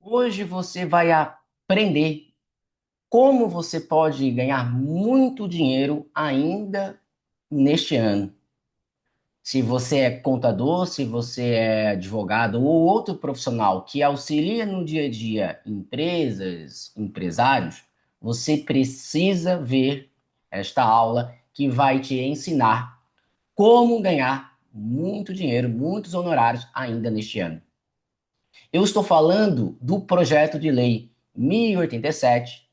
Hoje você vai aprender como você pode ganhar muito dinheiro ainda neste ano. Se você é contador, se você é advogado ou outro profissional que auxilia no dia a dia empresas, empresários, você precisa ver esta aula que vai te ensinar como ganhar muito dinheiro, muitos honorários ainda neste ano. Eu estou falando do projeto de lei 1087,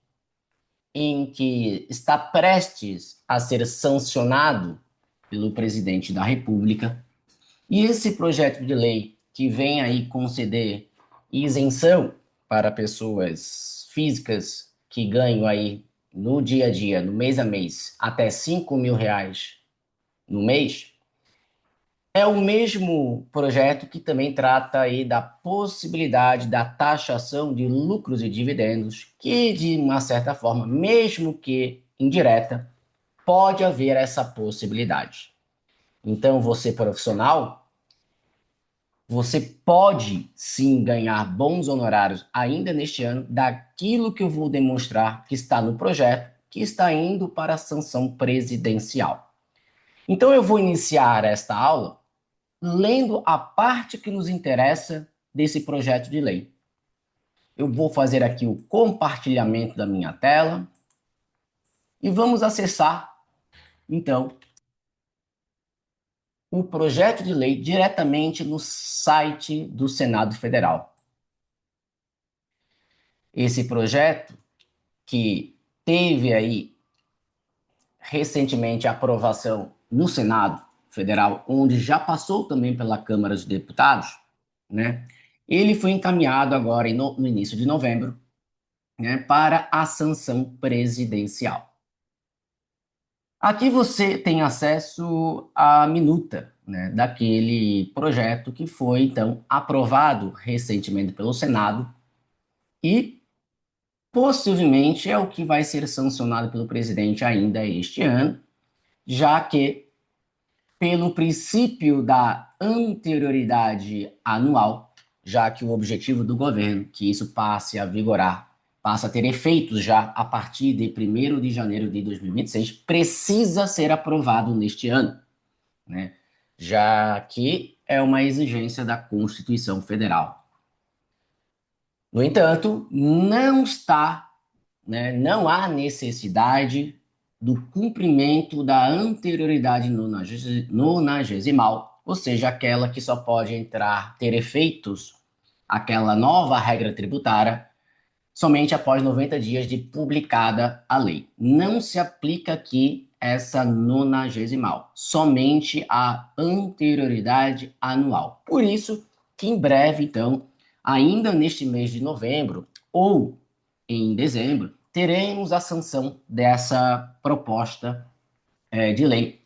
em que está prestes a ser sancionado pelo presidente da República. E esse projeto de lei que vem aí conceder isenção para pessoas físicas que ganham aí no dia a dia, no mês a mês, até R$ 5.000 no mês, é o mesmo projeto que também trata aí da possibilidade da taxação de lucros e dividendos, que de uma certa forma, mesmo que indireta, pode haver essa possibilidade. Então, você profissional, você pode sim ganhar bons honorários ainda neste ano daquilo que eu vou demonstrar que está no projeto, que está indo para a sanção presidencial. Então, eu vou iniciar esta aula lendo a parte que nos interessa desse projeto de lei. Eu vou fazer aqui o compartilhamento da minha tela e vamos acessar, então, o projeto de lei diretamente no site do Senado Federal. Esse projeto que teve aí recentemente a aprovação no Senado Federal, onde já passou também pela Câmara dos Deputados, né? Ele foi encaminhado agora no início de novembro, né, para a sanção presidencial. Aqui você tem acesso à minuta, né, daquele projeto que foi, então, aprovado recentemente pelo Senado e possivelmente é o que vai ser sancionado pelo presidente ainda este ano, já que, pelo princípio da anterioridade anual, já que o objetivo do governo, que isso passe a vigorar, passa a ter efeitos já a partir de 1º de janeiro de 2026, precisa ser aprovado neste ano, né? Já que é uma exigência da Constituição Federal. No entanto, não há necessidade do cumprimento da anterioridade nonagesimal, ou seja, aquela que só pode ter efeitos, aquela nova regra tributária, somente após 90 dias de publicada a lei. Não se aplica aqui essa nonagesimal, somente a anterioridade anual. Por isso que em breve, então, ainda neste mês de novembro ou em dezembro, teremos a sanção dessa proposta de lei.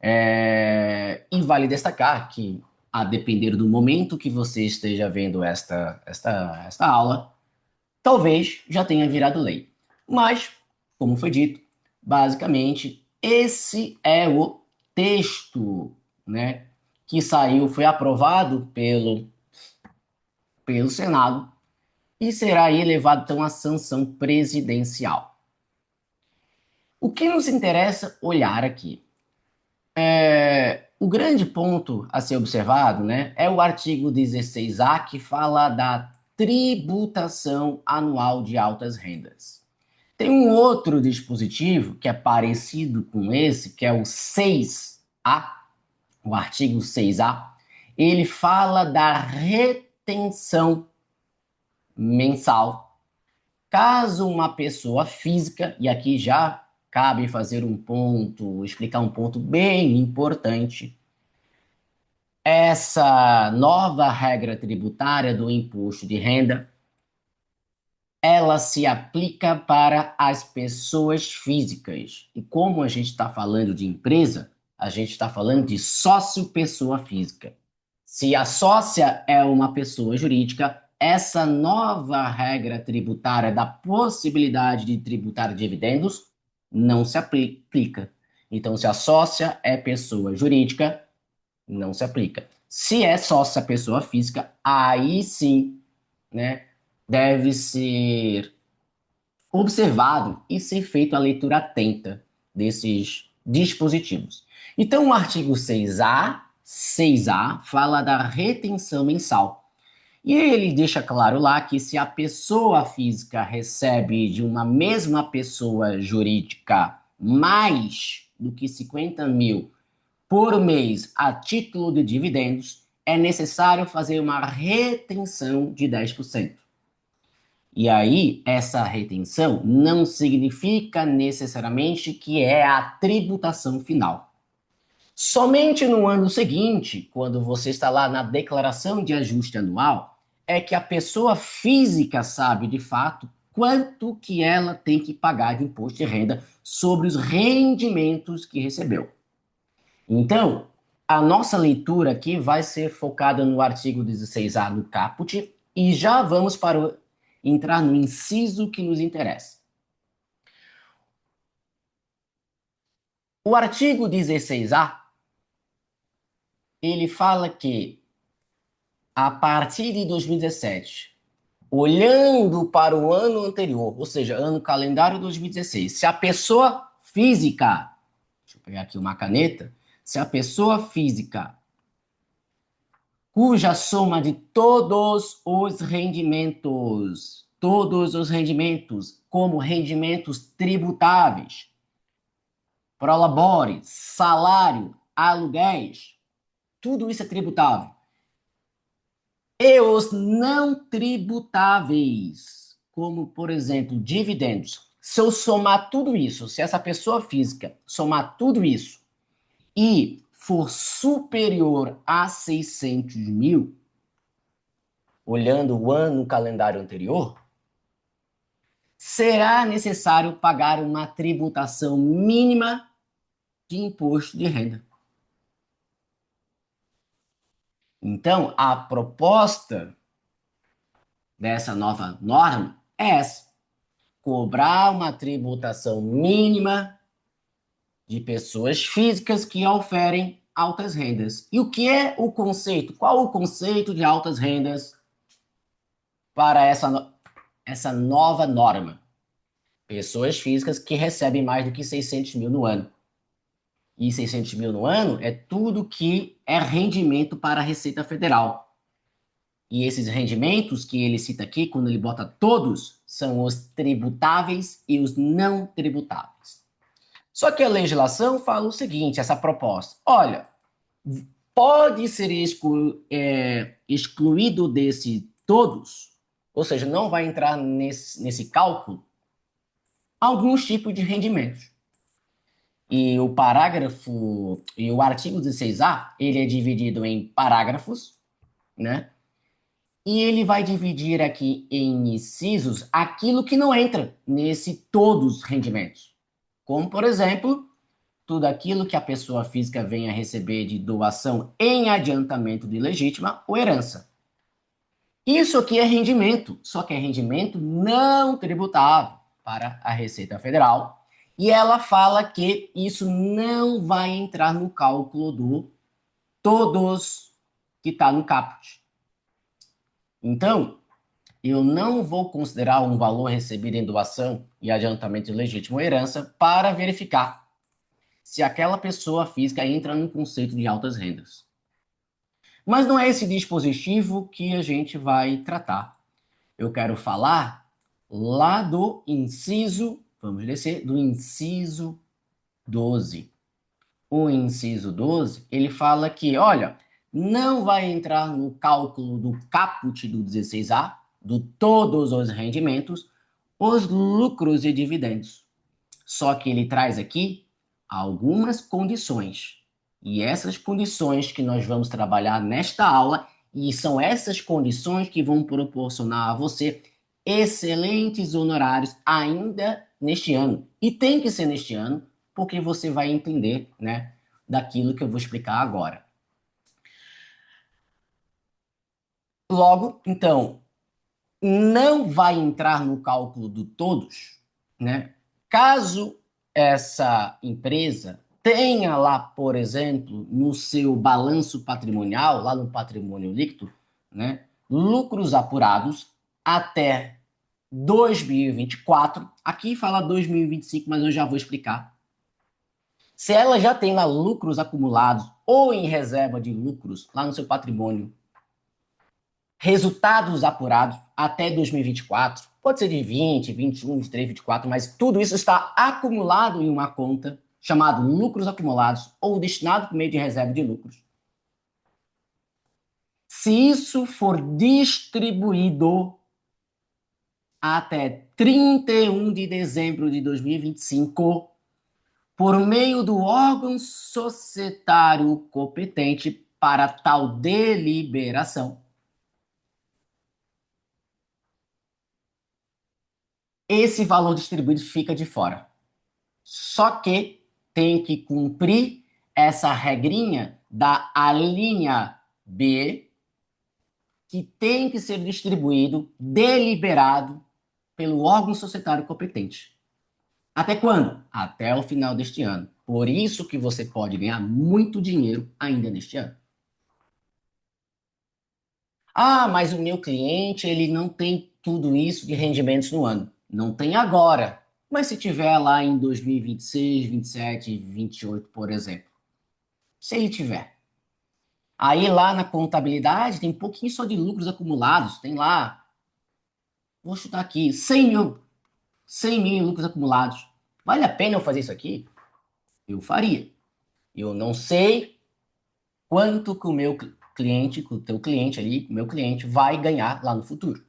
E vale destacar que, a depender do momento que você esteja vendo esta aula, talvez já tenha virado lei. Mas, como foi dito, basicamente, esse é o texto, né, que saiu, foi aprovado pelo Senado e será elevado, então, à sanção presidencial. O que nos interessa olhar aqui? O grande ponto a ser observado, né, é o artigo 16A, que fala da tributação anual de altas rendas. Tem um outro dispositivo que é parecido com esse, que é o 6A, o artigo 6A. Ele fala da retenção mensal. Caso uma pessoa física, e aqui já cabe fazer um ponto, explicar um ponto bem importante, essa nova regra tributária do imposto de renda, ela se aplica para as pessoas físicas. E como a gente está falando de empresa, a gente está falando de sócio-pessoa física. Se a sócia é uma pessoa jurídica, essa nova regra tributária da possibilidade de tributar dividendos não se aplica. Então, se a sócia é pessoa jurídica, não se aplica. Se é sócia pessoa física, aí sim, né, deve ser observado e ser feita a leitura atenta desses dispositivos. Então, o artigo 6A fala da retenção mensal. E ele deixa claro lá que se a pessoa física recebe de uma mesma pessoa jurídica mais do que 50 mil por mês a título de dividendos, é necessário fazer uma retenção de 10%. E aí, essa retenção não significa necessariamente que é a tributação final. Somente no ano seguinte, quando você está lá na declaração de ajuste anual, é que a pessoa física sabe de fato quanto que ela tem que pagar de imposto de renda sobre os rendimentos que recebeu. Então, a nossa leitura aqui vai ser focada no artigo 16A do caput e já vamos entrar no inciso que nos interessa. O artigo 16A, ele fala que a partir de 2017, olhando para o ano anterior, ou seja, ano calendário 2016, se a pessoa física, deixa eu pegar aqui uma caneta, se a pessoa física cuja soma de todos os rendimentos, como rendimentos tributáveis, prolabore, salário, aluguéis, tudo isso é tributável. E os não tributáveis, como, por exemplo, dividendos. Se eu somar tudo isso, se essa pessoa física somar tudo isso e for superior a 600 mil, olhando o ano calendário anterior, será necessário pagar uma tributação mínima de imposto de renda. Então, a proposta dessa nova norma é essa: cobrar uma tributação mínima de pessoas físicas que oferem altas rendas. E o que é o conceito? Qual o conceito de altas rendas para essa nova norma? Pessoas físicas que recebem mais do que 600 mil no ano. E 600 mil no ano é tudo que é rendimento para a Receita Federal. E esses rendimentos que ele cita aqui, quando ele bota todos, são os tributáveis e os não tributáveis. Só que a legislação fala o seguinte, essa proposta: olha, pode ser excluído desse todos, ou seja, não vai entrar nesse cálculo, alguns tipos de rendimentos. E o artigo 16A, ele é dividido em parágrafos, né? E ele vai dividir aqui em incisos aquilo que não entra nesse todos rendimentos. Como, por exemplo, tudo aquilo que a pessoa física venha receber de doação em adiantamento de legítima ou herança. Isso aqui é rendimento, só que é rendimento não tributável para a Receita Federal. E ela fala que isso não vai entrar no cálculo do todos que está no caput. Então, eu não vou considerar um valor recebido em doação e adiantamento de legítima herança para verificar se aquela pessoa física entra no conceito de altas rendas. Mas não é esse dispositivo que a gente vai tratar. Eu quero falar lá do inciso, vamos descer, do inciso 12. O inciso 12, ele fala que, olha, não vai entrar no cálculo do caput do 16A, do todos os rendimentos, os lucros e dividendos. Só que ele traz aqui algumas condições. E essas condições que nós vamos trabalhar nesta aula, e são essas condições que vão proporcionar a você excelentes honorários ainda neste ano. E tem que ser neste ano, porque você vai entender, né, daquilo que eu vou explicar agora. Logo, então, não vai entrar no cálculo do todos, né? Caso essa empresa tenha lá, por exemplo, no seu balanço patrimonial, lá no patrimônio líquido, né, lucros apurados até 2024. Aqui fala 2025, mas eu já vou explicar. Se ela já tem lá lucros acumulados ou em reserva de lucros lá no seu patrimônio, resultados apurados até 2024, pode ser de 20, 21, 23, 24, mas tudo isso está acumulado em uma conta chamada lucros acumulados ou destinado por meio de reserva de lucros. Se isso for distribuído até 31 de dezembro de 2025, por meio do órgão societário competente para tal deliberação, esse valor distribuído fica de fora. Só que tem que cumprir essa regrinha da alínea B, que tem que ser distribuído, deliberado pelo órgão societário competente. Até quando? Até o final deste ano. Por isso que você pode ganhar muito dinheiro ainda neste ano. Ah, mas o meu cliente, ele não tem tudo isso de rendimentos no ano. Não tem agora. Mas se tiver lá em 2026, 27, 28, por exemplo. Se ele tiver. Aí lá na contabilidade tem um pouquinho só de lucros acumulados. Tem lá, vou chutar aqui, 100 mil. 100 mil em lucros acumulados. Vale a pena eu fazer isso aqui? Eu faria. Eu não sei quanto que o meu cliente, que o teu cliente ali, o meu cliente, vai ganhar lá no futuro.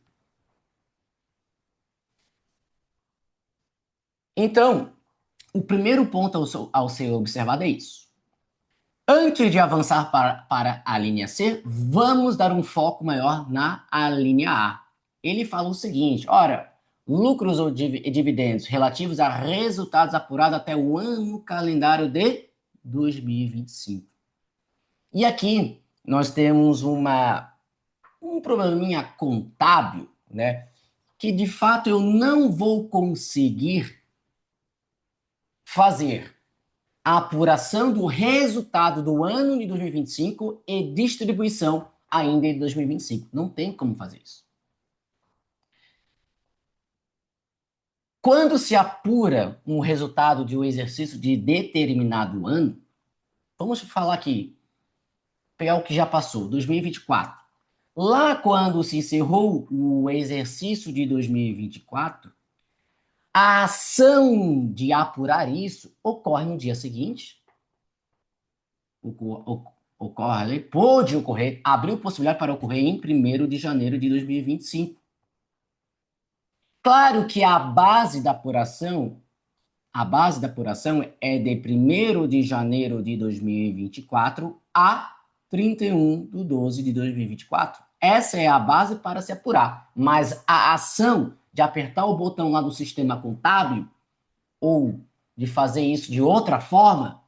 Então, o primeiro ponto ao ser observado é isso. Antes de avançar para a linha C, vamos dar um foco maior na a linha A. Ele fala o seguinte: ora, lucros ou dividendos relativos a resultados apurados até o ano calendário de 2025. E aqui nós temos um probleminha contábil, né? Que de fato eu não vou conseguir fazer a apuração do resultado do ano de 2025 e distribuição ainda em 2025. Não tem como fazer isso. Quando se apura um resultado de um exercício de determinado ano, vamos falar aqui, pegar o que já passou, 2024. Lá quando se encerrou o exercício de 2024, a ação de apurar isso ocorre no dia seguinte, ocorre, pode ocorrer, abriu possibilidade para ocorrer em 1º de janeiro de 2025. Claro que a base da apuração é de 1º de janeiro de 2024 a 31/12/2024. Essa é a base para se apurar. Mas a ação de apertar o botão lá do sistema contábil ou de fazer isso de outra forma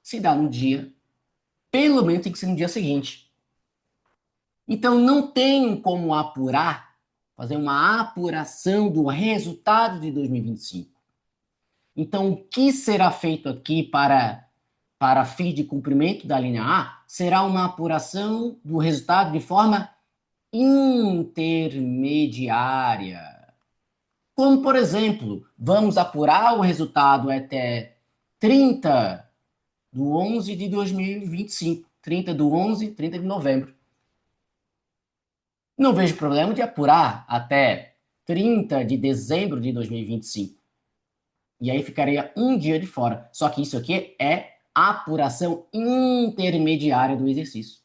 se dá no dia, pelo menos tem que ser no dia seguinte. Então não tem como apurar, fazer uma apuração do resultado de 2025. Então, o que será feito aqui para fim de cumprimento da linha A será uma apuração do resultado de forma intermediária. Como, por exemplo, vamos apurar o resultado até 30/11 de 2025. 30/11, 30 de novembro. Não vejo problema de apurar até 30 de dezembro de 2025. E aí ficaria um dia de fora. Só que isso aqui é apuração intermediária do exercício.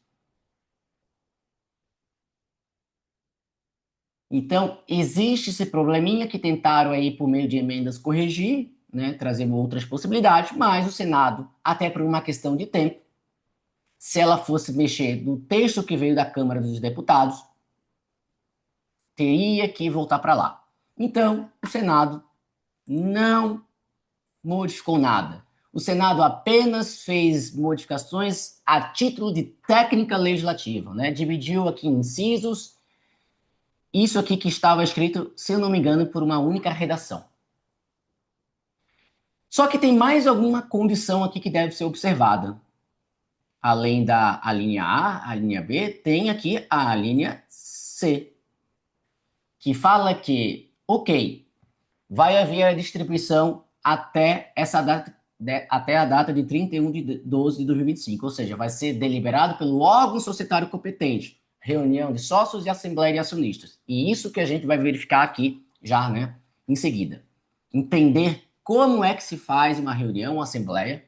Então, existe esse probleminha que tentaram aí, por meio de emendas, corrigir, né, trazer outras possibilidades, mas o Senado, até por uma questão de tempo, se ela fosse mexer no texto que veio da Câmara dos Deputados, teria que voltar para lá. Então, o Senado não modificou nada. O Senado apenas fez modificações a título de técnica legislativa, né? Dividiu aqui em incisos, isso aqui que estava escrito, se eu não me engano, por uma única redação. Só que tem mais alguma condição aqui que deve ser observada. Além da a linha A, a linha B, tem aqui a linha C. que fala que, ok, vai haver a distribuição até essa data, até a data de 31 de 12 de 2025, ou seja, vai ser deliberado pelo órgão societário competente, reunião de sócios e assembleia de acionistas. E isso que a gente vai verificar aqui já, né, em seguida. Entender como é que se faz uma reunião, uma assembleia,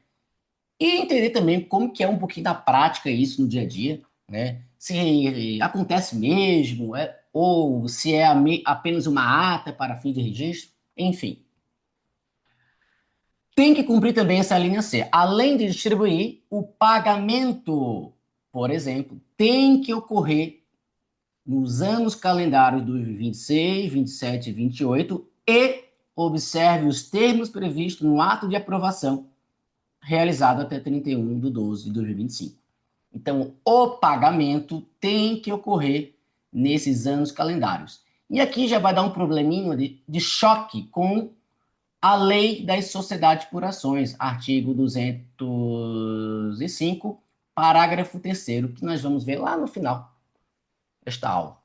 e entender também como que é um pouquinho da prática isso no dia a dia, né? Se acontece mesmo, ou se é apenas uma ata para fim de registro, enfim. Tem que cumprir também essa linha C. Além de distribuir, o pagamento, por exemplo, tem que ocorrer nos anos calendários dos 26, 27 e 28 e observe os termos previstos no ato de aprovação realizado até 31 de 12 de 2025. Então, o pagamento tem que ocorrer nesses anos calendários. E aqui já vai dar um probleminha de choque com a Lei das Sociedades por Ações, artigo 205, parágrafo 3º, que nós vamos ver lá no final desta aula.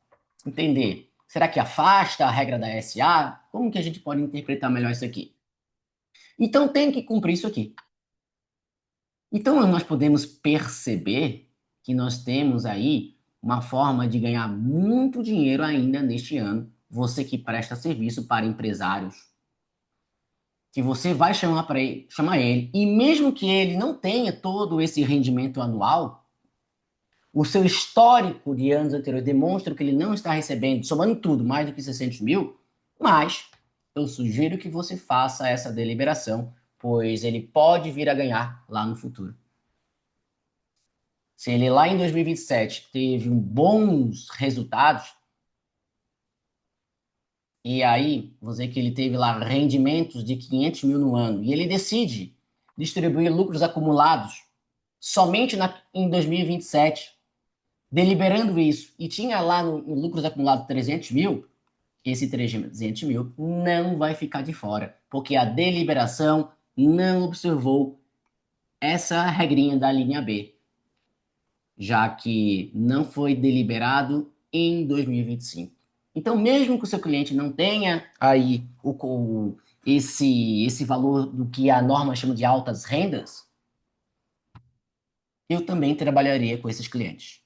Entender, será que afasta a regra da SA? Como que a gente pode interpretar melhor isso aqui? Então tem que cumprir isso aqui. Então nós podemos perceber que nós temos aí uma forma de ganhar muito dinheiro ainda neste ano, você que presta serviço para empresários, que você vai chamar ele, e mesmo que ele não tenha todo esse rendimento anual, o seu histórico de anos anteriores demonstra que ele não está recebendo, somando tudo, mais do que 600 mil, mas eu sugiro que você faça essa deliberação, pois ele pode vir a ganhar lá no futuro. Se ele lá em 2027 teve bons resultados, e aí você que ele teve lá rendimentos de 500 mil no ano, e ele decide distribuir lucros acumulados somente em 2027, deliberando isso, e tinha lá no lucros acumulados 300 mil, esse 300 mil não vai ficar de fora, porque a deliberação não observou essa regrinha da linha B, já que não foi deliberado em 2025. Então, mesmo que o seu cliente não tenha aí esse valor do que a norma chama de altas rendas, eu também trabalharia com esses clientes.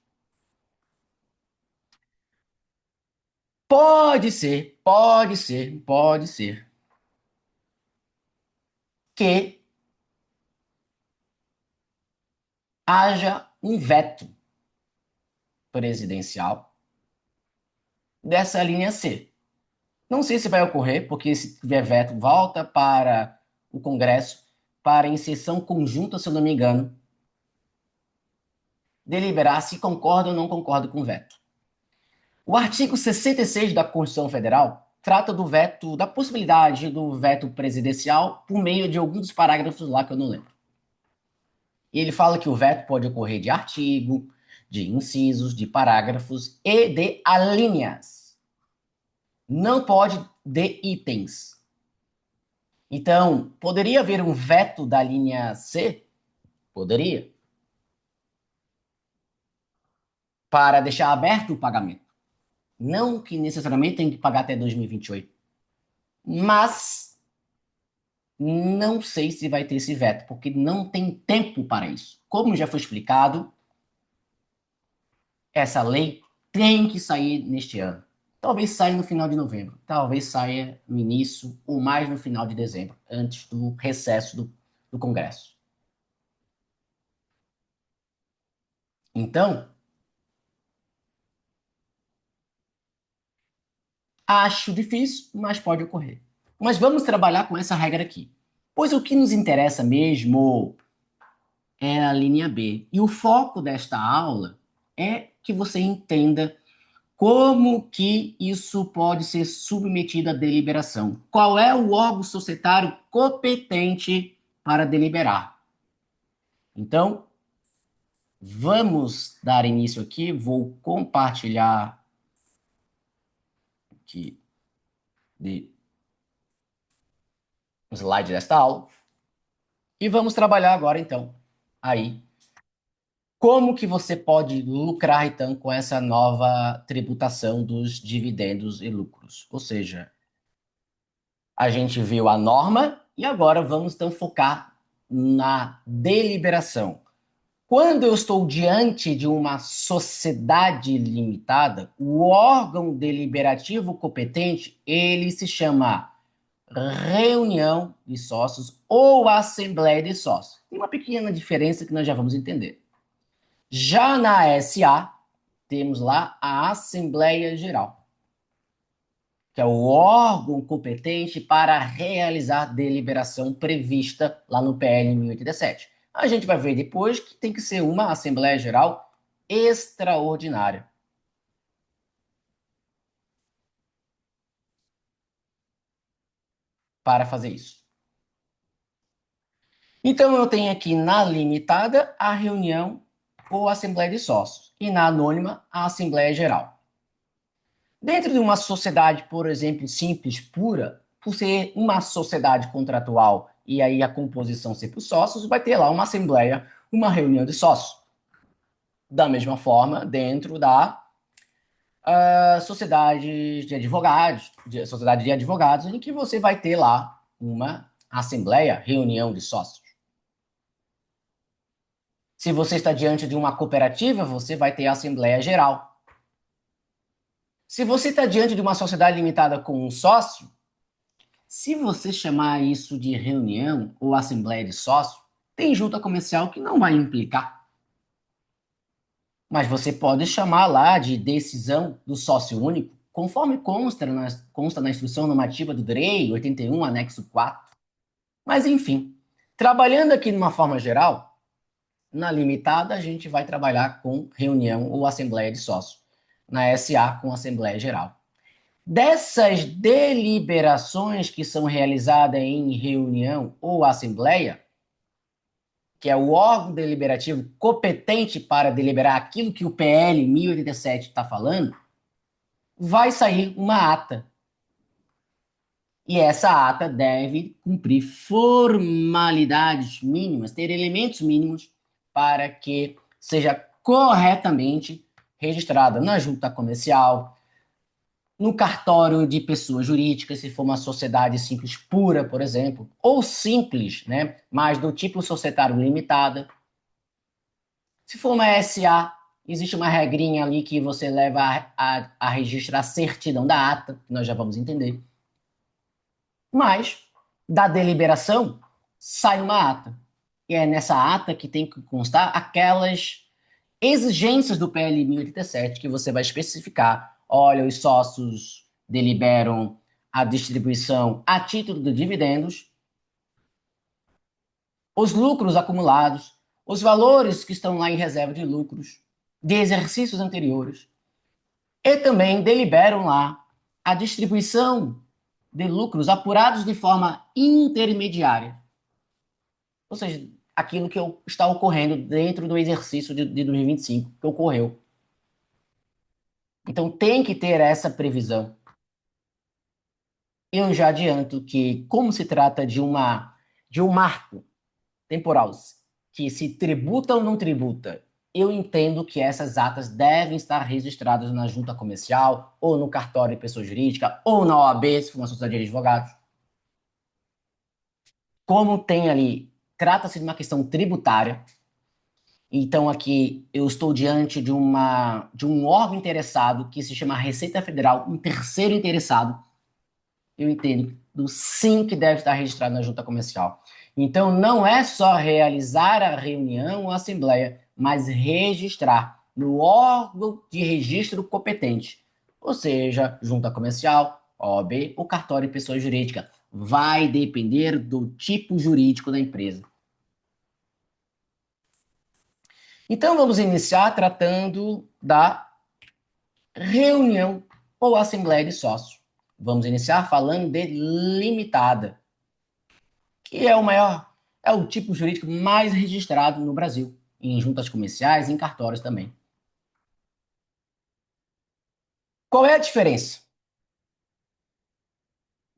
Pode ser que haja um veto presidencial dessa linha C. Não sei se vai ocorrer, porque se tiver veto, volta para o Congresso para em sessão conjunta, se eu não me engano, deliberar se concorda ou não concorda com o veto. O artigo 66 da Constituição Federal trata do veto, da possibilidade do veto presidencial por meio de alguns dos parágrafos lá que eu não lembro. E ele fala que o veto pode ocorrer de artigo, de incisos, de parágrafos e de alíneas. Não pode de itens. Então, poderia haver um veto da linha C? Poderia. Para deixar aberto o pagamento. Não que necessariamente tem que pagar até 2028. Mas não sei se vai ter esse veto, porque não tem tempo para isso. Como já foi explicado, essa lei tem que sair neste ano. Talvez saia no final de novembro, talvez saia no início ou mais no final de dezembro, antes do recesso do Congresso. Então, acho difícil, mas pode ocorrer. Mas vamos trabalhar com essa regra aqui. Pois o que nos interessa mesmo é a linha B. E o foco desta aula é que você entenda como que isso pode ser submetido à deliberação. Qual é o órgão societário competente para deliberar? Então, vamos dar início aqui. Vou compartilhar aqui o slide desta aula. E vamos trabalhar agora, então, aí Como que você pode lucrar, então, com essa nova tributação dos dividendos e lucros? Ou seja, a gente viu a norma e agora vamos, então, focar na deliberação. Quando eu estou diante de uma sociedade limitada, o órgão deliberativo competente, ele se chama reunião de sócios ou assembleia de sócios. Tem uma pequena diferença que nós já vamos entender. Já na SA, temos lá a Assembleia Geral, que é o órgão competente para realizar deliberação prevista lá no PL 1087. A gente vai ver depois que tem que ser uma Assembleia Geral extraordinária para fazer isso. Então, eu tenho aqui na limitada a reunião ou Assembleia de Sócios e na anônima a Assembleia Geral. Dentro de uma sociedade, por exemplo, simples, pura, por ser uma sociedade contratual e aí a composição ser por sócios, vai ter lá uma assembleia, uma reunião de sócios. Da mesma forma, dentro da sociedade de advogados, sociedade de advogados, em que você vai ter lá uma assembleia, reunião de sócios. Se você está diante de uma cooperativa, você vai ter a assembleia geral. Se você está diante de uma sociedade limitada com um sócio, se você chamar isso de reunião ou assembleia de sócio, tem junta comercial que não vai implicar. Mas você pode chamar lá de decisão do sócio único, conforme consta na instrução normativa do DREI 81, anexo 4. Mas enfim, trabalhando aqui de uma forma geral, na limitada a gente vai trabalhar com reunião ou assembleia de sócio. Na SA com assembleia geral. Dessas deliberações que são realizadas em reunião ou assembleia, que é o órgão deliberativo competente para deliberar aquilo que o PL 1087 está falando, vai sair uma ata. E essa ata deve cumprir formalidades mínimas, ter elementos mínimos para que seja corretamente registrada na junta comercial, no cartório de pessoas jurídicas, se for uma sociedade simples pura, por exemplo, ou simples, né, mas do tipo societário limitada. Se for uma SA, existe uma regrinha ali que você leva a registrar a certidão da ata, que nós já vamos entender. Mas, da deliberação, sai uma ata. E é nessa ata que tem que constar aquelas exigências do PL 1087 que você vai especificar. Olha, os sócios deliberam a distribuição a título de dividendos, os lucros acumulados, os valores que estão lá em reserva de lucros de exercícios anteriores e também deliberam lá a distribuição de lucros apurados de forma intermediária. Ou seja, aquilo que está ocorrendo dentro do exercício de 2025 que ocorreu. Então tem que ter essa previsão. Eu já adianto que, como se trata de um marco temporal que se tributa ou não tributa, eu entendo que essas atas devem estar registradas na junta comercial, ou no cartório de pessoa jurídica, ou na OAB, se for uma sociedade de advogados. Como tem ali, trata-se de uma questão tributária, então aqui eu estou diante de um órgão interessado que se chama Receita Federal, um terceiro interessado, eu entendo do sim que deve estar registrado na junta comercial. Então, não é só realizar a reunião ou a assembleia, mas registrar no órgão de registro competente, ou seja, junta comercial, OAB ou cartório de pessoa jurídica. Vai depender do tipo jurídico da empresa. Então, vamos iniciar tratando da reunião ou assembleia de sócios. Vamos iniciar falando de limitada, que é o maior, é o tipo jurídico mais registrado no Brasil, em juntas comerciais e em cartórios também. Qual é a diferença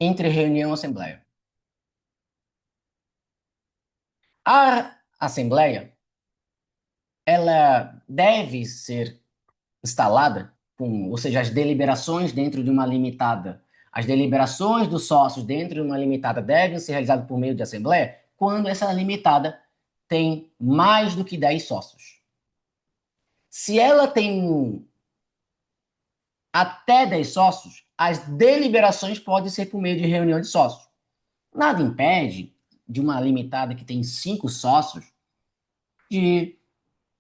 entre reunião e assembleia? A assembleia, ela deve ser instalada, ou seja, as deliberações dentro de uma limitada, as deliberações dos sócios dentro de uma limitada devem ser realizadas por meio de assembleia quando essa limitada tem mais do que 10 sócios. Se ela tem até 10 sócios, as deliberações podem ser por meio de reunião de sócios. Nada impede de uma limitada que tem 5 sócios de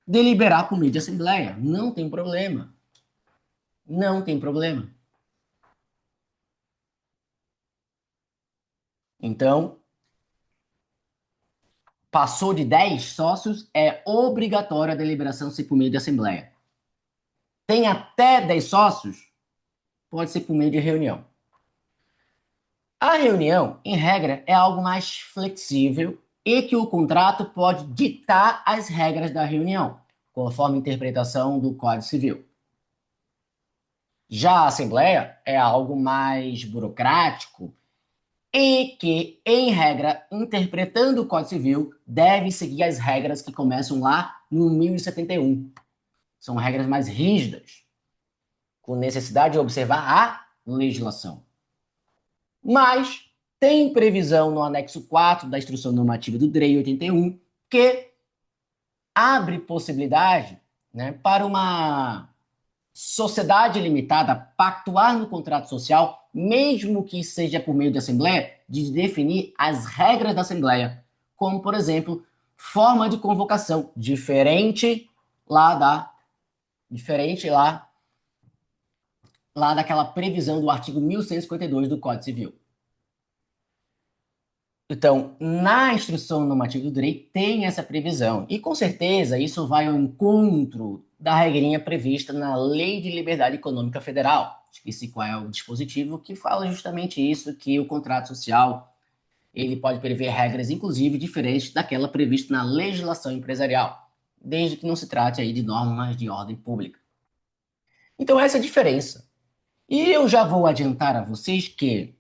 deliberar por meio de assembleia. Não tem problema. Não tem problema. Então, passou de 10 sócios, é obrigatória a deliberação ser por meio de assembleia. Tem até 10 sócios, pode ser por meio de reunião. A reunião, em regra, é algo mais flexível e que o contrato pode ditar as regras da reunião, conforme a interpretação do Código Civil. Já a Assembleia é algo mais burocrático e que, em regra, interpretando o Código Civil, deve seguir as regras que começam lá no 1071. São regras mais rígidas, com necessidade de observar a legislação. Mas tem previsão no anexo 4 da Instrução Normativa do DREI 81 que abre possibilidade, né, para uma sociedade limitada pactuar no contrato social, mesmo que seja por meio de assembleia, de definir as regras da assembleia, como, por exemplo, forma de convocação, diferente lá daquela previsão do artigo 1152 do Código Civil. Então, na instrução normativa do direito tem essa previsão. E com certeza isso vai ao encontro da regrinha prevista na Lei de Liberdade Econômica Federal. Esqueci qual é o dispositivo que fala justamente isso, que o contrato social ele pode prever regras, inclusive, diferentes daquela prevista na legislação empresarial, desde que não se trate aí de normas de ordem pública. Então, essa é a diferença. E eu já vou adiantar a vocês que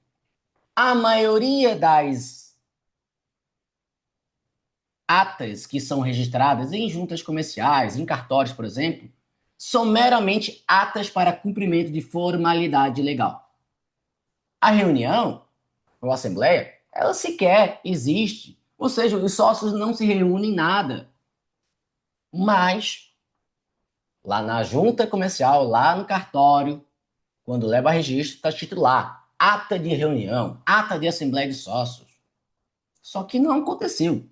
a maioria das atas que são registradas em juntas comerciais, em cartórios, por exemplo, são meramente atas para cumprimento de formalidade legal. A reunião, ou assembleia, ela sequer existe. Ou seja, os sócios não se reúnem em nada. Mas, lá na junta comercial, lá no cartório, quando leva a registro, está escrito lá, ata de reunião, ata de assembleia de sócios. Só que não aconteceu.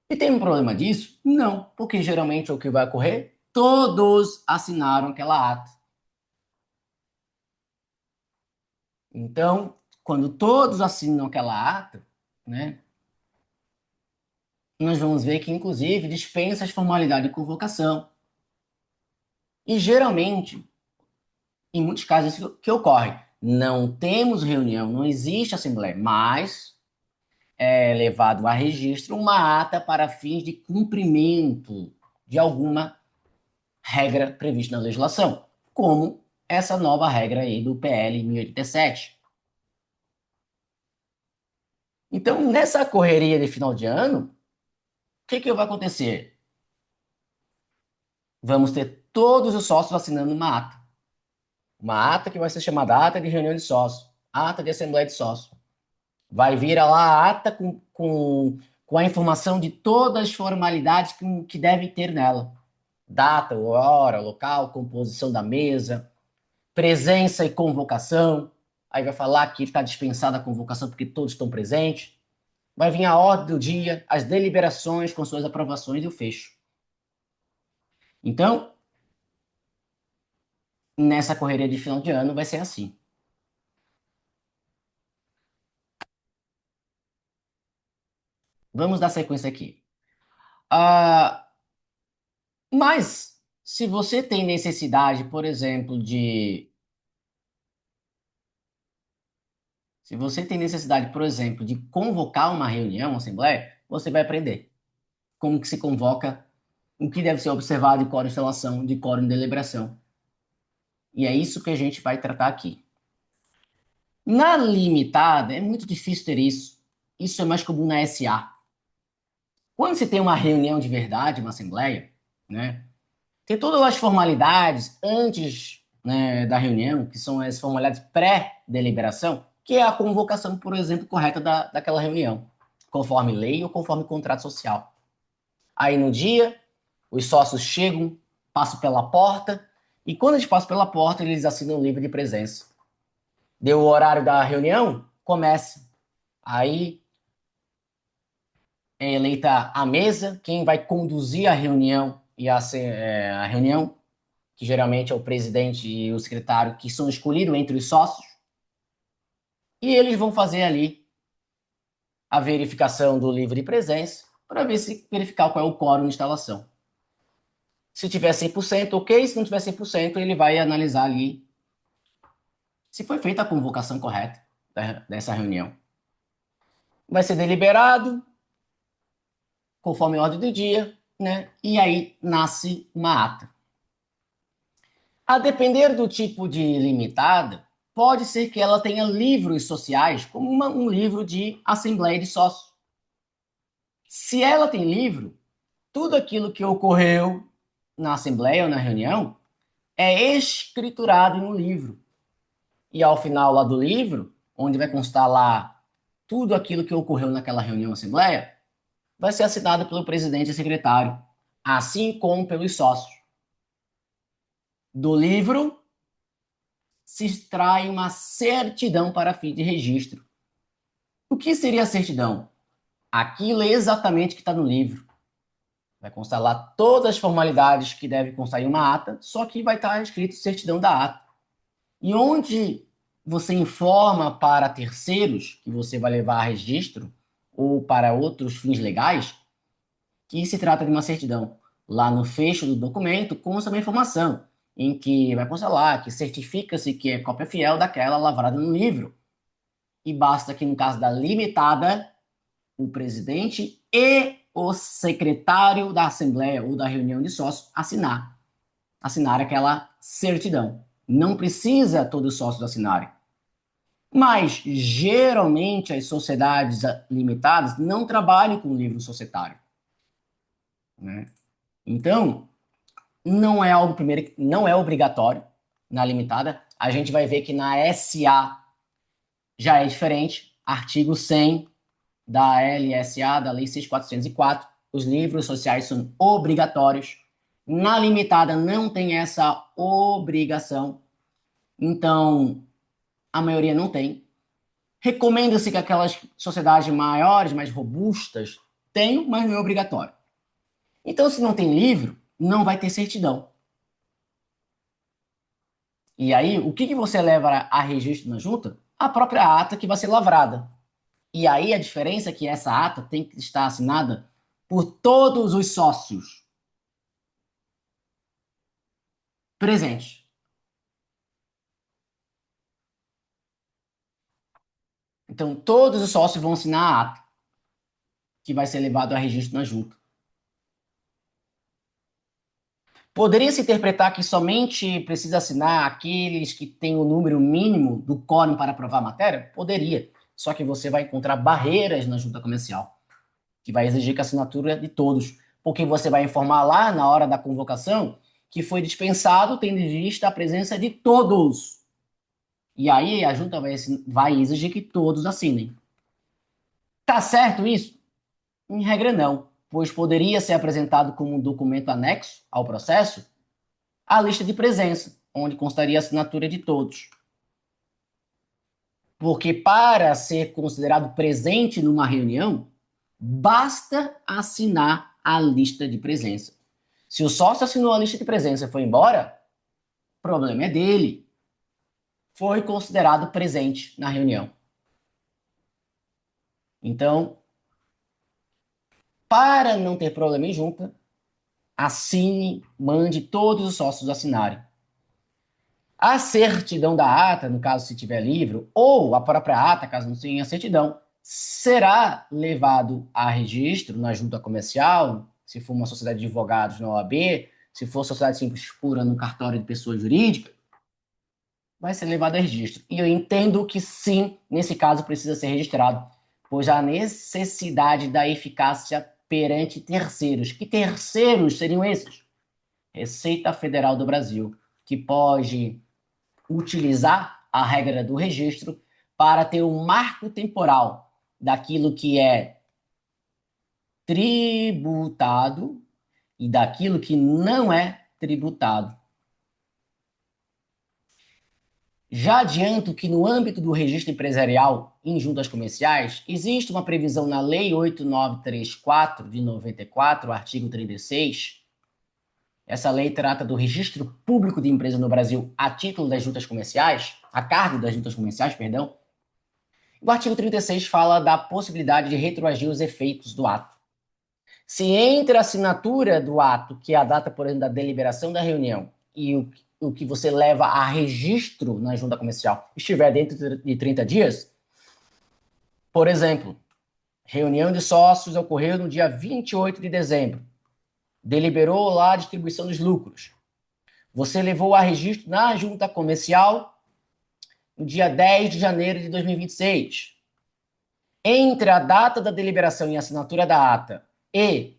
E tem um problema disso? Não, porque geralmente o que vai ocorrer? Todos assinaram aquela ata. Então, quando todos assinam aquela ata, né, nós vamos ver que, inclusive, dispensa as formalidades de convocação. E geralmente, em muitos casos, isso que ocorre. Não temos reunião, não existe assembleia, mas é levado a registro uma ata para fins de cumprimento de alguma regra prevista na legislação, como essa nova regra aí do PL 1087. Então, nessa correria de final de ano, o que vai acontecer? Vamos ter todos os sócios assinando uma ata. Uma ata que vai ser chamada ata de reunião de sócios, ata de assembleia de sócios. Vai vir lá a ata com a informação de todas as formalidades que devem ter nela. Data, hora, local, composição da mesa, presença e convocação. Aí vai falar que está dispensada a convocação porque todos estão presentes. Vai vir a ordem do dia, as deliberações com suas aprovações e o fecho. Então, nessa correria de final de ano vai ser assim. Vamos dar sequência aqui. Ah, mas, se você tem necessidade, por exemplo, Se você tem necessidade, por exemplo, de convocar uma reunião, uma assembleia, você vai aprender como que se convoca, o que deve ser observado de quórum de instalação, de quórum de deliberação. E é isso que a gente vai tratar aqui. Na limitada, é muito difícil ter isso. Isso é mais comum na SA. Quando se tem uma reunião de verdade, uma assembleia, né? Tem todas as formalidades antes, né, da reunião, que são as formalidades pré-deliberação, que é a convocação, por exemplo, correta daquela reunião, conforme lei ou conforme contrato social. Aí no dia, os sócios chegam, passam pela porta, e quando eles passam pela porta, eles assinam o livro de presença. Deu o horário da reunião, começa. Aí é eleita a mesa, quem vai conduzir a reunião e a reunião, que geralmente é o presidente e o secretário, que são escolhidos entre os sócios, e eles vão fazer ali a verificação do livro de presença para ver se verificar qual é o quórum de instalação. Se tiver 100%, ok. Se não tiver 100%, ele vai analisar ali se foi feita a convocação correta dessa reunião. Vai ser deliberado, conforme a ordem do dia, né? E aí nasce uma ata. A depender do tipo de limitada, pode ser que ela tenha livros sociais, como um livro de assembleia de sócios. Se ela tem livro, tudo aquilo que ocorreu na assembleia ou na reunião é escriturado em um livro. E ao final lá do livro, onde vai constar lá tudo aquilo que ocorreu naquela reunião assembleia, vai ser assinado pelo presidente e secretário, assim como pelos sócios. Do livro se extrai uma certidão para fim de registro. O que seria a certidão? Aquilo é exatamente o que está no livro. Vai constar lá todas as formalidades que deve constar em uma ata, só que vai estar escrito certidão da ata. E onde você informa para terceiros que você vai levar a registro ou para outros fins legais que se trata de uma certidão. Lá no fecho do documento consta uma informação em que vai constar lá que certifica-se que é cópia fiel daquela lavrada no livro. E basta que, no caso da limitada, o presidente e o secretário da Assembleia ou da reunião de sócios assinar aquela certidão. Não precisa todos os sócios assinarem. Mas, geralmente, as sociedades limitadas não trabalham com livro societário, né? Então, não é algo, primeiro, não é obrigatório na limitada. A gente vai ver que na SA já é diferente. Artigo 100 da LSA, da Lei 6.404, os livros sociais são obrigatórios. Na limitada não tem essa obrigação. Então, a maioria não tem. Recomenda-se que aquelas sociedades maiores, mais robustas, tenham, mas não é obrigatório. Então, se não tem livro, não vai ter certidão. E aí, o que você leva a registro na junta? A própria ata que vai ser lavrada. E aí, a diferença é que essa ata tem que estar assinada por todos os sócios presentes. Então, todos os sócios vão assinar a ata, que vai ser levado a registro na junta. Poderia se interpretar que somente precisa assinar aqueles que têm o número mínimo do quórum para aprovar a matéria? Poderia. Só que você vai encontrar barreiras na junta comercial, que vai exigir que a assinatura de todos. Porque você vai informar lá, na hora da convocação, que foi dispensado, tendo em vista a presença de todos. E aí a junta vai exigir que todos assinem. Tá certo isso? Em regra, não, pois poderia ser apresentado como um documento anexo ao processo a lista de presença, onde constaria a assinatura de todos. Porque para ser considerado presente numa reunião, basta assinar a lista de presença. Se o sócio assinou a lista de presença e foi embora, o problema é dele. Foi considerado presente na reunião. Então, para não ter problema em junta, assine, mande todos os sócios assinarem. A certidão da ata, no caso se tiver livro, ou a própria ata, caso não tenha certidão, será levado a registro na junta comercial, se for uma sociedade de advogados na OAB, se for sociedade simples pura no cartório de pessoa jurídica, vai ser levado a registro. E eu entendo que sim, nesse caso precisa ser registrado, pois há necessidade da eficácia perante terceiros. Que terceiros seriam esses? Receita Federal do Brasil, que pode utilizar a regra do registro para ter um marco temporal daquilo que é tributado e daquilo que não é tributado. Já adianto que no âmbito do registro empresarial em juntas comerciais, existe uma previsão na Lei 8934 de 94, artigo 36. Essa lei trata do registro público de empresas no Brasil a título das juntas comerciais, a cargo das juntas comerciais, perdão. O artigo 36 fala da possibilidade de retroagir os efeitos do ato. Se entre a assinatura do ato, que é a data, por exemplo, da deliberação da reunião, e o que você leva a registro na junta comercial estiver dentro de 30 dias, por exemplo, reunião de sócios ocorreu no dia 28 de dezembro, deliberou lá a distribuição dos lucros. Você levou a registro na junta comercial no dia 10 de janeiro de 2026. Entre a data da deliberação e a assinatura da ata e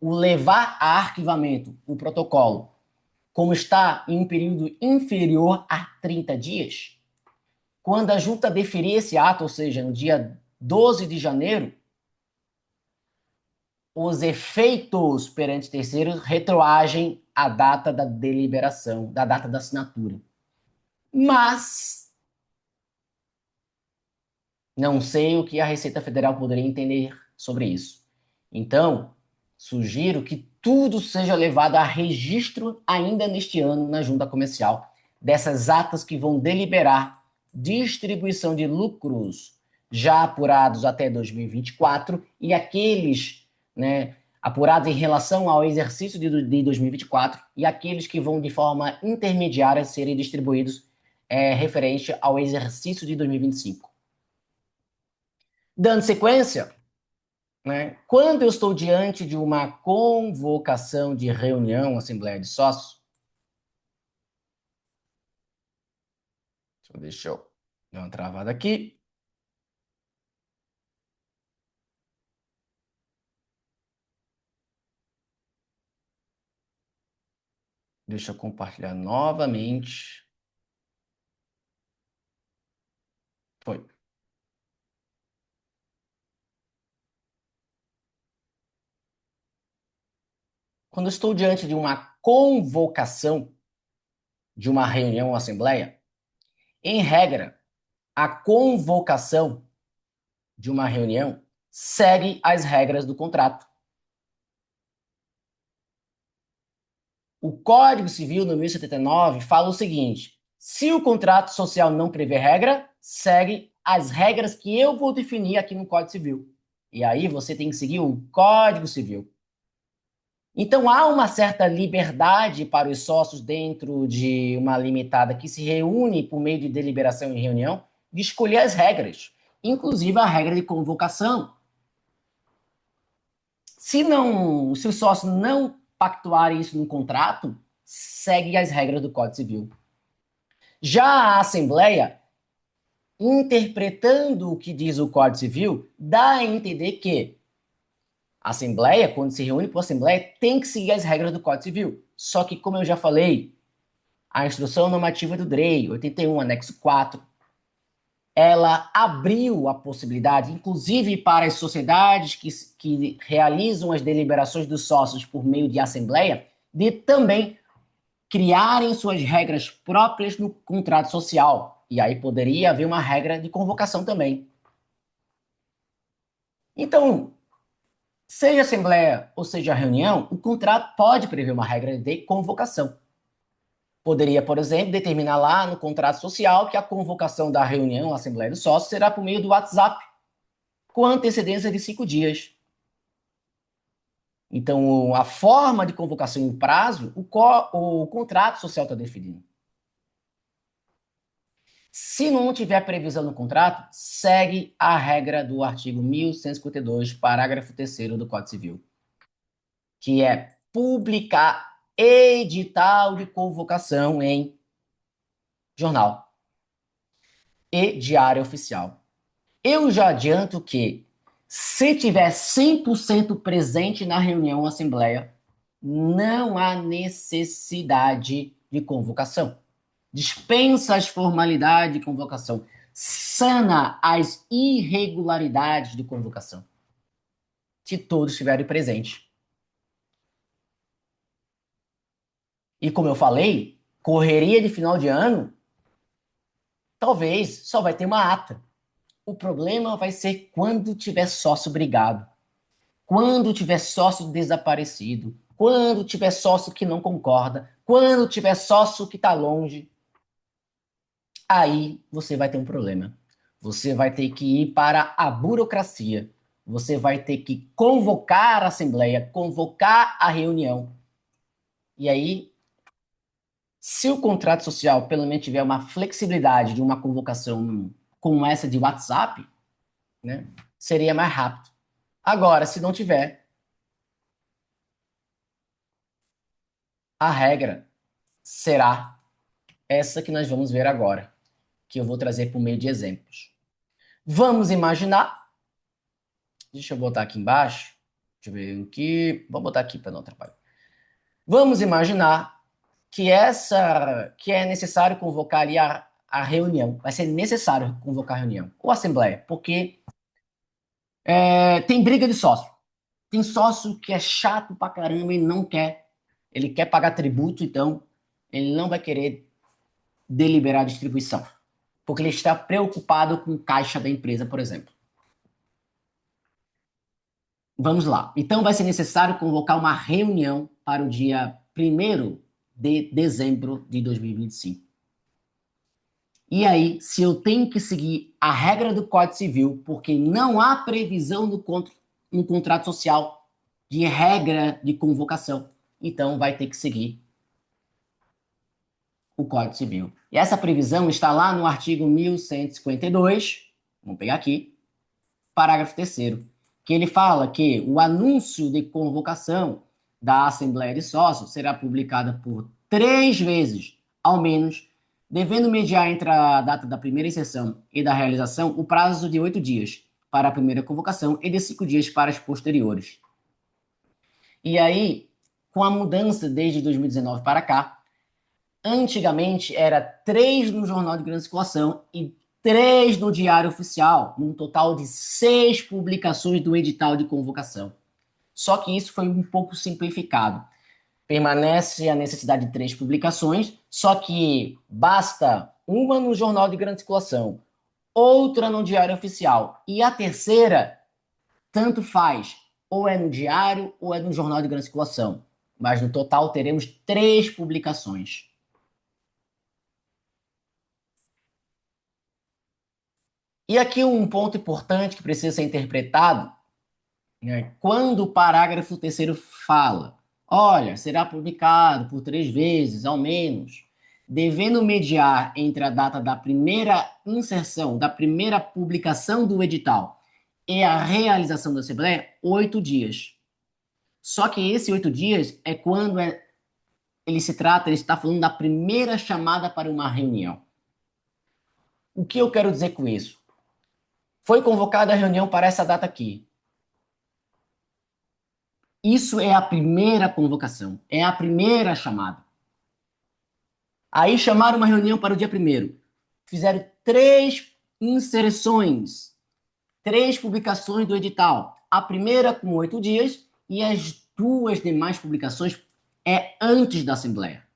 o levar a arquivamento, o protocolo, como está em um período inferior a 30 dias, quando a junta deferir esse ato, ou seja, no dia 12 de janeiro, os efeitos perante terceiros retroagem à data da deliberação, da data da assinatura. Mas não sei o que a Receita Federal poderia entender sobre isso. Então, sugiro que tudo seja levado a registro ainda neste ano na junta comercial, dessas atas que vão deliberar distribuição de lucros já apurados até 2024 e aqueles, né, apurados em relação ao exercício de 2024 e aqueles que vão de forma intermediária serem distribuídos referente ao exercício de 2025. Dando sequência, né, quando eu estou diante de uma convocação de reunião, assembleia de sócios, deixa eu dar uma travada aqui. Deixa eu compartilhar novamente. Foi. Quando eu estou diante de uma convocação de uma reunião ou assembleia, em regra, a convocação de uma reunião segue as regras do contrato. O Código Civil, no 1079, fala o seguinte: se o contrato social não prevê regra, segue as regras que eu vou definir aqui no Código Civil. E aí você tem que seguir o Código Civil. Então há uma certa liberdade para os sócios dentro de uma limitada que se reúne por meio de deliberação e reunião de escolher as regras, inclusive a regra de convocação. Se os sócios não pactuarem isso no contrato, segue as regras do Código Civil. Já a Assembleia, interpretando o que diz o Código Civil, dá a entender que a Assembleia, quando se reúne por Assembleia, tem que seguir as regras do Código Civil. Só que, como eu já falei, a Instrução Normativa do DREI, 81, anexo 4, ela abriu a possibilidade, inclusive para as sociedades que realizam as deliberações dos sócios por meio de assembleia, de também criarem suas regras próprias no contrato social. E aí poderia haver uma regra de convocação também. Então, seja assembleia ou seja reunião, o contrato pode prever uma regra de convocação. Poderia, por exemplo, determinar lá no contrato social que a convocação da reunião, a Assembleia dos Sócios, será por meio do WhatsApp, com antecedência de 5 dias. Então, a forma de convocação e o prazo, o contrato social está definindo. Se não tiver previsão no contrato, segue a regra do artigo 1152, parágrafo 3º do Código Civil, que é publicar edital de convocação em jornal e diário oficial. Eu já adianto que, se tiver 100% presente na reunião ou assembleia, não há necessidade de convocação. Dispensa as formalidades de convocação. Sana as irregularidades de convocação. Se todos estiverem presentes. E como eu falei, correria de final de ano, talvez só vai ter uma ata. O problema vai ser quando tiver sócio brigado, quando tiver sócio desaparecido, quando tiver sócio que não concorda, quando tiver sócio que está longe. Aí você vai ter um problema. Você vai ter que ir para a burocracia. Você vai ter que convocar a assembleia, convocar a reunião. E aí, se o contrato social pelo menos tiver uma flexibilidade de uma convocação como essa de WhatsApp, né, seria mais rápido. Agora, se não tiver, a regra será essa que nós vamos ver agora, que eu vou trazer por meio de exemplos. Vamos imaginar, deixa eu botar aqui embaixo, deixa eu ver aqui, vou botar aqui para não atrapalhar. Vamos imaginar que é necessário convocar ali a reunião, vai ser necessário convocar a reunião, ou a assembleia, porque tem briga de sócio. Tem sócio que é chato pra caramba e não quer. Ele quer pagar tributo, então ele não vai querer deliberar a distribuição, porque ele está preocupado com o caixa da empresa, por exemplo. Vamos lá. Então vai ser necessário convocar uma reunião para o dia 1º de dezembro de 2025. E aí, se eu tenho que seguir a regra do Código Civil, porque não há previsão no contrato social de regra de convocação, então vai ter que seguir o Código Civil. E essa previsão está lá no artigo 1152, vamos pegar aqui, parágrafo 3º, que ele fala que o anúncio de convocação da Assembleia de Sócios será publicada por 3 vezes, ao menos, devendo mediar entre a data da primeira inserção e da realização o prazo de 8 dias para a primeira convocação e de 5 dias para as posteriores. E aí, com a mudança desde 2019 para cá, antigamente era 3 no Jornal de Grande Circulação e 3 no Diário Oficial, num total de 6 publicações do edital de convocação. Só que isso foi um pouco simplificado. Permanece a necessidade de 3 publicações, só que basta uma no Jornal de Grande Circulação, outra no Diário Oficial e a terceira, tanto faz, ou é no Diário ou é no Jornal de Grande Circulação. Mas no total teremos 3 publicações. E aqui um ponto importante que precisa ser interpretado, né? Quando o parágrafo 3º fala, olha, será publicado por 3 vezes, ao menos, devendo mediar entre a data da primeira inserção, da primeira publicação do edital e a realização da Assembleia, 8 dias. Só que esse 8 dias é quando ele está falando da primeira chamada para uma reunião. O que eu quero dizer com isso? Foi convocada a reunião para essa data aqui. Isso é a primeira convocação, é a primeira chamada. Aí chamaram uma reunião para o dia 1º. Fizeram 3 inserções, 3 publicações do edital. A primeira com 8 dias e as 2 demais publicações é antes da Assembleia.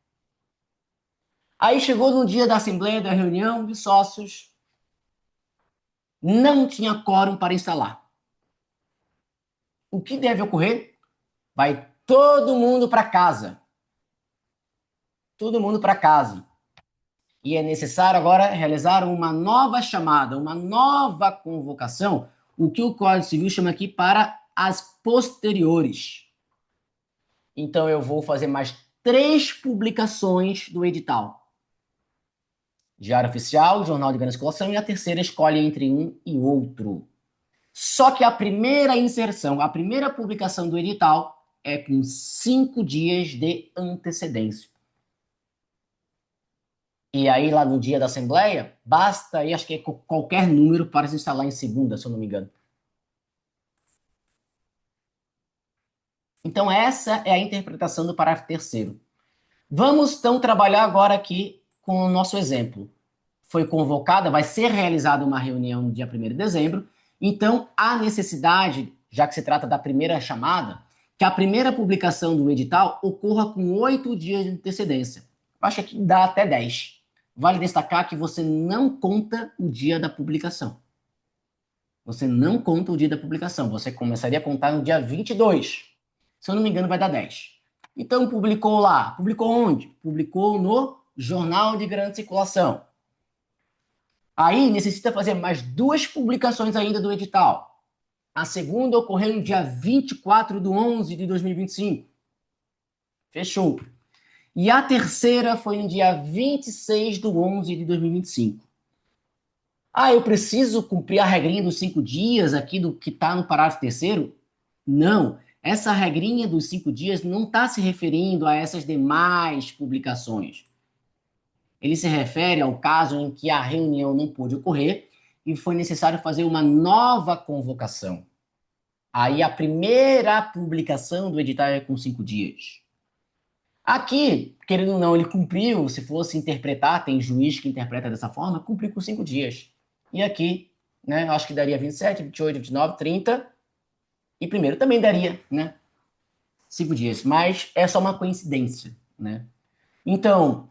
Aí chegou no dia da Assembleia, da reunião de sócios, não tinha quórum para instalar. O que deve ocorrer? Vai todo mundo para casa. Todo mundo para casa. E é necessário agora realizar uma nova chamada, uma nova convocação, o que o Código Civil chama aqui para as posteriores. Então eu vou fazer mais 3 publicações do edital. Diário Oficial, Jornal de Grande Circulação e a terceira escolhe entre um e outro. Só que a primeira inserção, a primeira publicação do edital é com 5 dias de antecedência. E aí, lá no dia da Assembleia, basta aí, acho que é qualquer número para se instalar em segunda, se eu não me engano. Então, essa é a interpretação do parágrafo terceiro. Vamos, então, trabalhar agora aqui com o nosso exemplo. Foi convocada, vai ser realizada uma reunião no dia 1º de dezembro, então há necessidade, já que se trata da primeira chamada, que a primeira publicação do edital ocorra com 8 dias de antecedência. Eu acho que dá até 10. Vale destacar que você não conta o dia da publicação. Você não conta o dia da publicação. Você começaria a contar no dia 22. Se eu não me engano, vai dar 10. Então, publicou lá. Publicou onde? Publicou no Jornal de Grande Circulação. Aí, necessita fazer mais 2 publicações ainda do edital. A segunda ocorreu no dia 24/11/2025. Fechou. E a terceira foi no dia 26/11/2025. Ah, eu preciso cumprir a regrinha dos 5 dias aqui do que está no parágrafo terceiro? Não. Essa regrinha dos 5 dias não está se referindo a essas demais publicações. Ele se refere ao caso em que a reunião não pôde ocorrer e foi necessário fazer uma nova convocação. Aí a primeira publicação do edital é com 5 dias. Aqui, querendo ou não, ele cumpriu, se fosse interpretar, tem juiz que interpreta dessa forma, cumpriu com 5 dias. E aqui, né, acho que daria 27, 28, 29, 30, e primeiro também daria, né, 5 dias, mas é só uma coincidência, né. Então,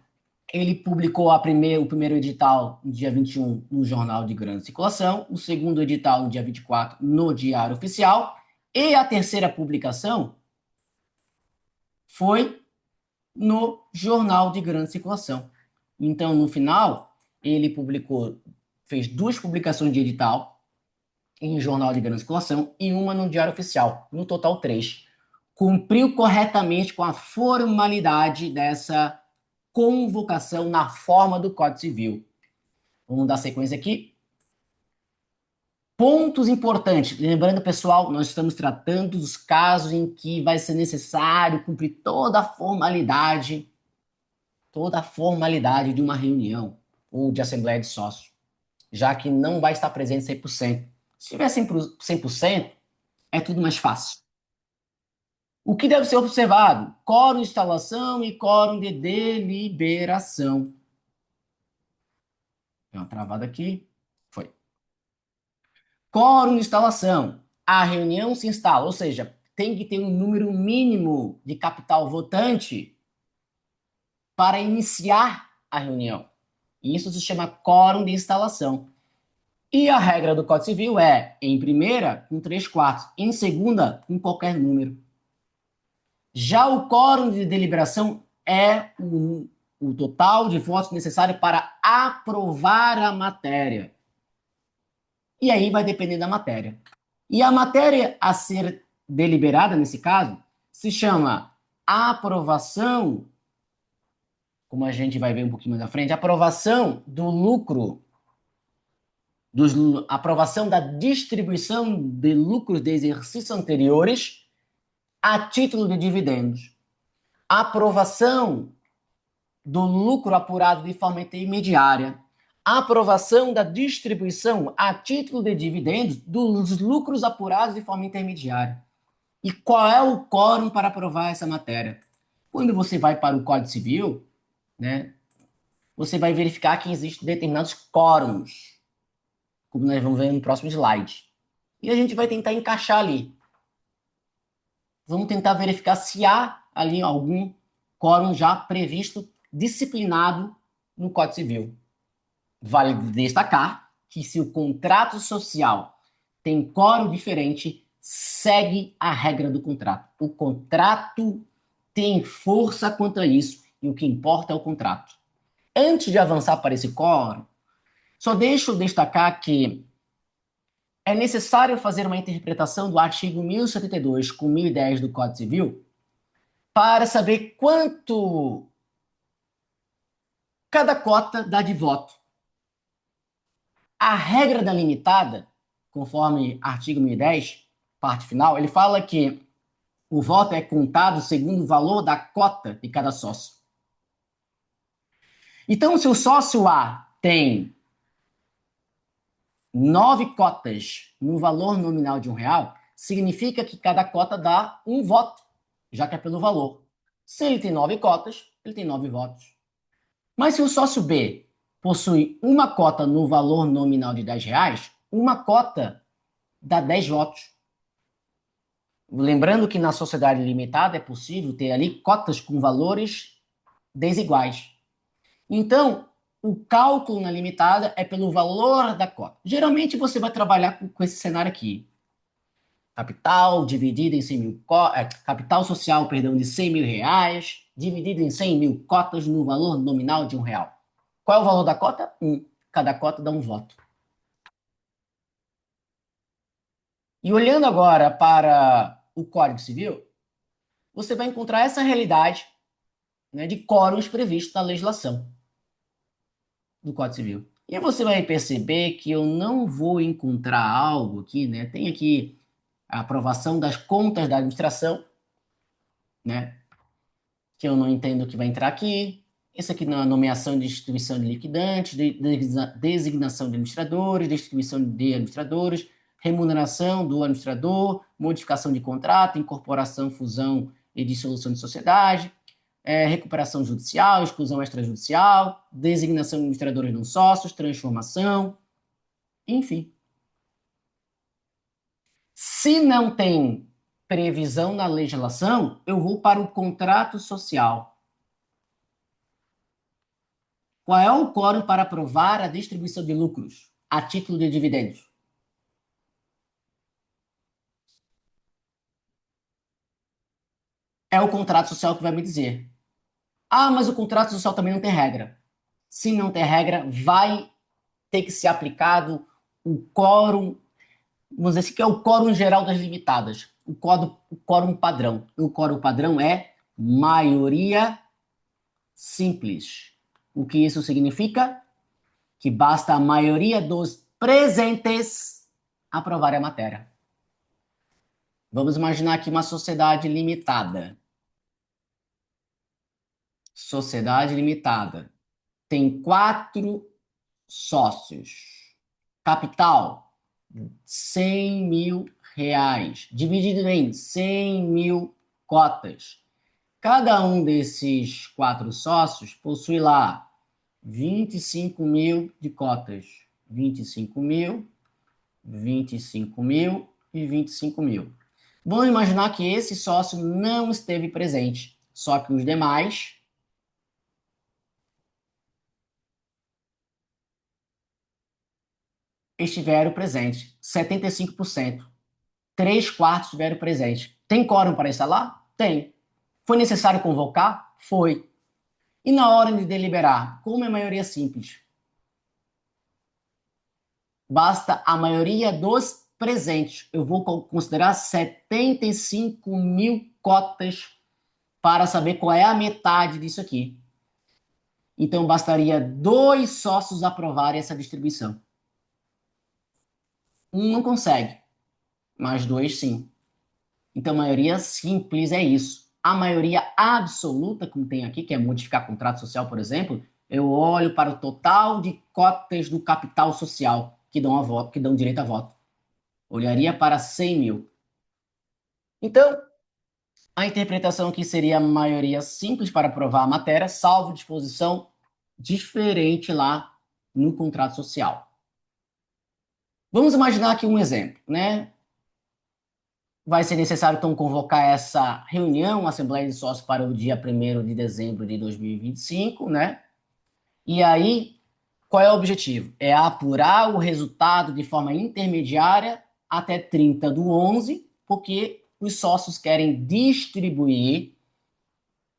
ele publicou o primeiro edital no dia 21 no Jornal de Grande Circulação, o segundo edital no dia 24 no Diário Oficial, e a terceira publicação foi no Jornal de Grande Circulação. Então, no final, ele fez 2 publicações de edital em Jornal de Grande Circulação e uma no Diário Oficial, no total 3. Cumpriu corretamente com a formalidade dessa convocação na forma do Código Civil. Vamos dar sequência aqui. Pontos importantes. Lembrando, pessoal, nós estamos tratando dos casos em que vai ser necessário cumprir toda a formalidade de uma reunião ou de assembleia de sócios, já que não vai estar presente 100%. Se tiver 100%, é tudo mais fácil. O que deve ser observado? Quórum de instalação e quórum de deliberação. Tem uma travada aqui. Foi. Quórum de instalação. A reunião se instala, ou seja, tem que ter um número mínimo de capital votante para iniciar a reunião. Isso se chama quórum de instalação. E a regra do Código Civil é, em primeira, com 3/4, em segunda, com qualquer número. Já o quórum de deliberação é o total de votos necessário para aprovar a matéria. E aí vai depender da matéria. E a matéria a ser deliberada, nesse caso, se chama aprovação, como a gente vai ver um pouquinho mais à frente, aprovação do lucro, aprovação da distribuição de lucros de exercícios anteriores a título de dividendos. Aprovação do lucro apurado de forma intermediária. Aprovação da distribuição a título de dividendos dos lucros apurados de forma intermediária. E qual é o quórum para aprovar essa matéria? Quando você vai para o Código Civil, né, você vai verificar que existem determinados quórums, como nós vamos ver no próximo slide. E a gente vai tentar encaixar ali. Vamos tentar verificar se há ali algum quórum já previsto, disciplinado no Código Civil. Vale destacar que se o contrato social tem quórum diferente, segue a regra do contrato. O contrato tem força quanto a isso e o que importa é o contrato. Antes de avançar para esse quórum, só deixo destacar que é necessário fazer uma interpretação do artigo 1072 com 1010 do Código Civil para saber quanto cada cota dá de voto. A regra da limitada, conforme artigo 1010, parte final, ele fala que o voto é contado segundo o valor da cota de cada sócio. Então, se o sócio A tem 9 cotas no valor nominal de R$1, significa que cada cota dá um voto. já que é pelo valor. Se ele tem 9 cotas, ele tem 9 votos. Mas se o sócio B possui uma cota no valor nominal de R$ 10, uma cota dá 10 votos. Lembrando que na sociedade limitada é possível ter ali cotas com valores desiguais. Então, o cálculo na limitada é pelo valor da cota. Geralmente você vai trabalhar com esse cenário aqui. Capital dividido em 100 mil, capital social, perdão, de R$ 100.000, dividido em 100 mil cotas no valor nominal de R$ 1. Qual é o valor da cota? 1. Cada cota dá um voto. E olhando agora para o Código Civil, você vai encontrar essa realidade, né, de quórums previstos na legislação do Código Civil. E você vai perceber que eu não vou encontrar algo aqui, né? Tem aqui a aprovação das contas da administração, né? Que eu não entendo que vai entrar aqui. Esse aqui na nomeação de distribuição de liquidantes, designação de administradores, distribuição de administradores, remuneração do administrador, modificação de contrato, incorporação, fusão e dissolução de sociedade, recuperação judicial, exclusão extrajudicial, designação de administradores não sócios, transformação, enfim. Se não tem previsão na legislação, eu vou para o contrato social. Qual é o quórum para aprovar a distribuição de lucros a título de dividendos? É o contrato social que vai me dizer. Ah, mas o contrato social também não tem regra. Se não tem regra, vai ter que ser aplicado o quórum, vamos dizer assim, que é o quórum geral das limitadas, o quórum padrão. O quórum padrão é maioria simples. O que isso significa? Que basta a maioria dos presentes aprovar a matéria. Vamos imaginar aqui uma sociedade limitada. Sociedade limitada. Tem 4 sócios. Capital, R$ 100.000. Dividido em 100 mil cotas. Cada um desses 4 sócios possui lá 25 mil de cotas. 25 mil, 25 mil e 25 mil. Vamos imaginar que esse sócio não esteve presente, só que os demais estiveram presentes, 75%. 3/4 estiveram presentes. Tem quórum para instalar? Tem. Foi necessário convocar? Foi. E na hora de deliberar, como é maioria simples? Basta a maioria dos presentes. Eu vou considerar 75 mil cotas para saber qual é a metade disso aqui. Então, bastaria 2 sócios aprovarem essa distribuição. Um não consegue, mas 2 sim. Então, a maioria simples é isso. A maioria absoluta, como tem aqui, que é modificar contrato social, por exemplo, eu olho para o total de cotas do capital social que dão, que dão direito a voto. Olharia para 100 mil. Então, a interpretação aqui seria a maioria simples para aprovar a matéria, salvo disposição diferente lá no contrato social. Vamos imaginar aqui um exemplo, né? Vai ser necessário, então, convocar essa reunião, Assembleia de Sócios, para o dia 1º de dezembro de 2025, né? E aí, qual é o objetivo? É apurar o resultado de forma intermediária até 30/11, porque os sócios querem distribuir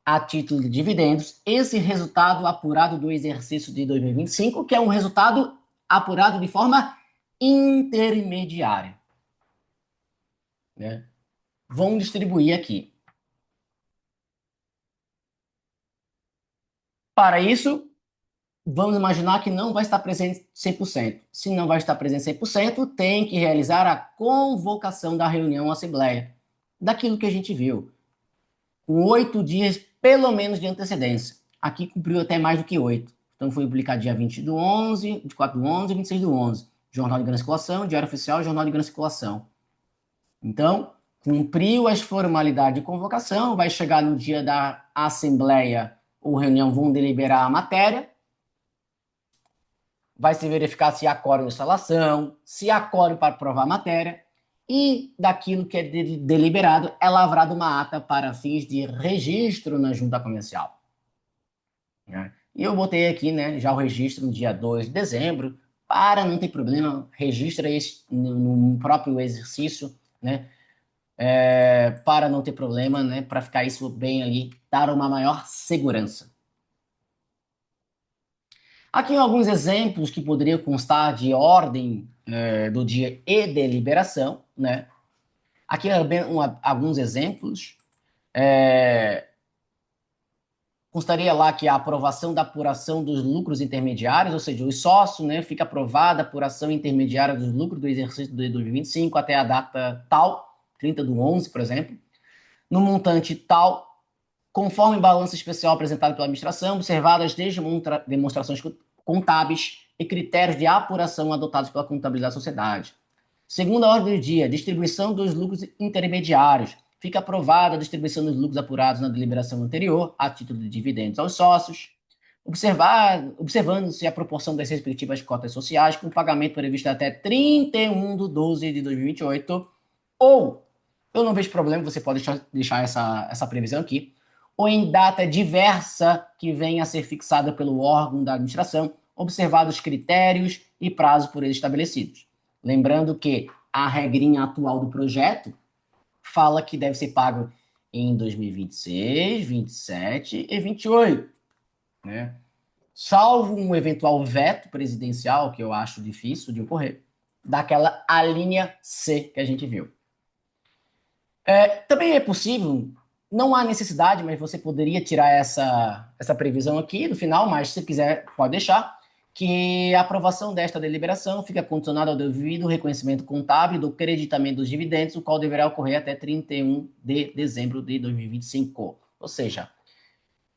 a título de dividendos esse resultado apurado do exercício de 2025, que é um resultado apurado de forma intermediária, né? Vão distribuir aqui. Para isso, vamos imaginar que não vai estar presente 100%. Se não vai estar presente 100%, tem que realizar a convocação da reunião assembleia, daquilo que a gente viu, com 8 dias, pelo menos, de antecedência. Aqui cumpriu até mais do que 8. Então, foi publicado dia 20/11, 24/11 e 26/11. Jornal de Grande Circulação, Diário Oficial e Jornal de Grande Circulação. Então, cumpriu as formalidades de convocação, vai chegar no dia da assembleia ou reunião, vão deliberar a matéria, vai se verificar se há quórum de instalação, se há quórum para aprovar a matéria, e daquilo que é deliberado é lavrada uma ata para fins de registro na junta comercial. Né? E eu botei aqui, né, já o registro no dia 2 de dezembro, para não ter problema, registra isso no próprio exercício, né, para não ter problema, né, para ficar isso bem ali, dar uma maior segurança. Aqui alguns exemplos que poderiam constar de ordem do dia e deliberação, né? Aqui alguns exemplos. Constaria lá que a aprovação da apuração dos lucros intermediários, ou seja, os sócios, né, fica aprovada a apuração intermediária dos lucros do exercício de 2025 até a data tal, 30/11, por exemplo, no montante tal, conforme balanço especial apresentado pela administração, observadas desde demonstrações contábeis e critérios de apuração adotados pela contabilidade da sociedade. Segunda ordem do dia, distribuição dos lucros intermediários. Fica aprovada a distribuição dos lucros apurados na deliberação anterior, a título de dividendos aos sócios, observando-se a proporção das respectivas cotas sociais, com pagamento previsto até 31/12/2028, ou, eu não vejo problema, você pode deixar essa previsão aqui, ou em data diversa que venha a ser fixada pelo órgão da administração, observados os critérios e prazos por eles estabelecidos. Lembrando que a regrinha atual do projeto fala que deve ser pago em 2026, 27 e 28, né? Salvo um eventual veto presidencial, que eu acho difícil de ocorrer, daquela alínea C que a gente viu. Também é possível, não há necessidade, mas você poderia tirar essa previsão aqui no final, mas se quiser pode deixar, que a aprovação desta deliberação fica condicionada ao devido reconhecimento contábil do creditamento dos dividendos, o qual deverá ocorrer até 31 de dezembro de 2025. Ou seja,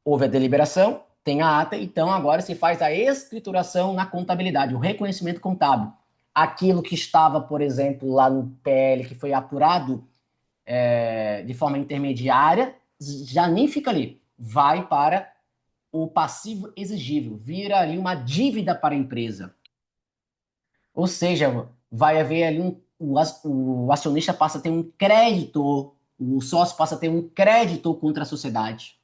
houve a deliberação, tem a ata, então agora se faz a escrituração na contabilidade, o reconhecimento contábil. Aquilo que estava, por exemplo, lá no PL, que foi apurado de forma intermediária, já nem fica ali. Vai para o passivo exigível, vira ali uma dívida para a empresa. Ou seja, vai haver ali o acionista passa a ter um crédito, o sócio passa a ter um crédito contra a sociedade,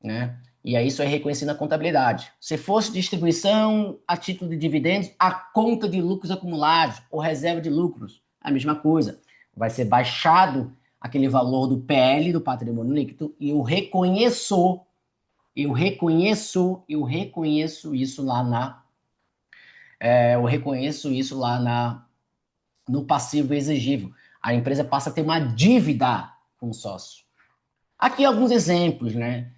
né? E aí isso é reconhecido na contabilidade. Se fosse distribuição a título de dividendos, a conta de lucros acumulados ou reserva de lucros, a mesma coisa. Vai ser baixado aquele valor do PL, do patrimônio líquido, e eu reconheço isso lá no passivo exigível. A empresa passa a ter uma dívida com o sócio. Aqui alguns exemplos, né?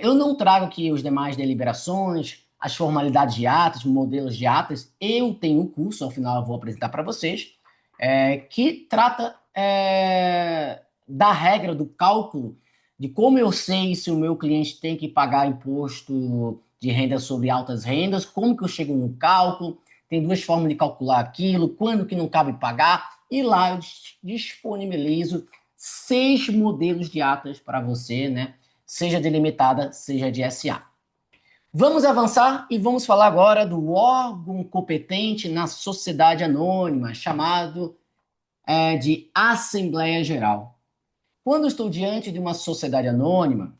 Eu não trago aqui os demais deliberações, as formalidades de atas, modelos de atas. Eu tenho um curso, ao final eu vou apresentar para vocês, que trata da regra do cálculo de como eu sei se o meu cliente tem que pagar imposto de renda sobre altas rendas, como que eu chego no cálculo, tem duas formas de calcular aquilo, quando que não cabe pagar, e lá eu disponibilizo 6 modelos de atas para você, né? Seja de limitada, seja de SA. Vamos avançar e vamos falar agora do órgão competente na sociedade anônima, chamado de Assembleia Geral. Quando estou diante de uma sociedade anônima,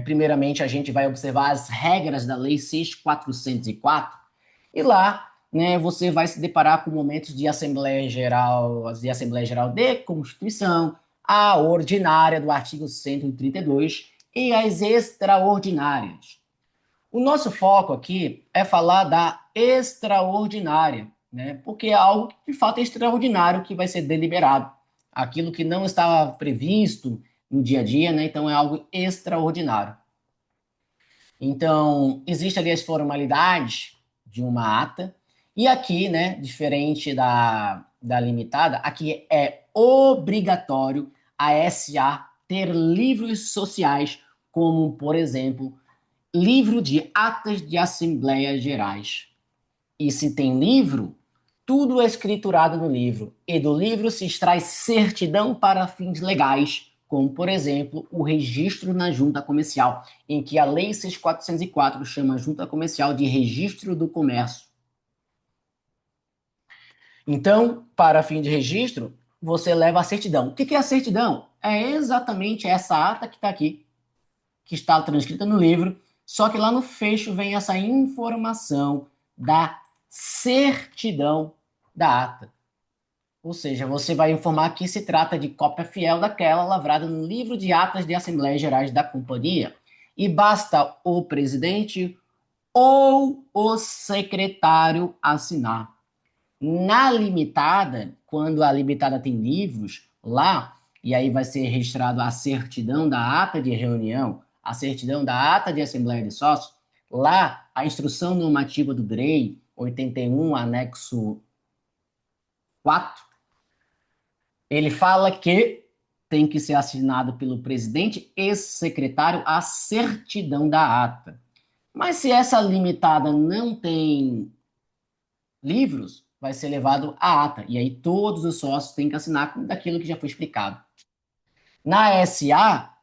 primeiramente a gente vai observar as regras da Lei 6.404 e lá, né, você vai se deparar com momentos de Assembleia Geral, de Constituição, a ordinária do artigo 132 e as extraordinárias. O nosso foco aqui é falar da extraordinária, né? Porque é algo que de fato é extraordinário que vai ser deliberado. Aquilo que não estava previsto no dia a dia, né? Então é algo extraordinário. Então, existem ali as formalidades de uma ata, e aqui, né, diferente da limitada, aqui é obrigatório a SA ter livros sociais, como, por exemplo, livro de atas de assembleias gerais. E se tem livro, tudo é escriturado no livro, e do livro se extrai certidão para fins legais, como, por exemplo, o registro na junta comercial, em que a Lei 6.404 chama a junta comercial de registro do comércio. Então, para fim de registro, você leva a certidão. O que é a certidão? É exatamente essa ata que está aqui, que está transcrita no livro, só que lá no fecho vem essa informação da certidão da ata. Ou seja, você vai informar que se trata de cópia fiel daquela lavrada no livro de atas de Assembleias Gerais da Companhia, e basta o presidente ou o secretário assinar. Na limitada, quando a limitada tem livros lá, e aí vai ser registrado a certidão da ata de reunião, a certidão da ata de Assembleia de Sócios, lá a instrução normativa do DREI 81, anexo 4, ele fala que tem que ser assinado pelo presidente e secretário a certidão da ata. Mas se essa limitada não tem livros, vai ser levado à ata. E aí todos os sócios têm que assinar daquilo que já foi explicado. Na SA,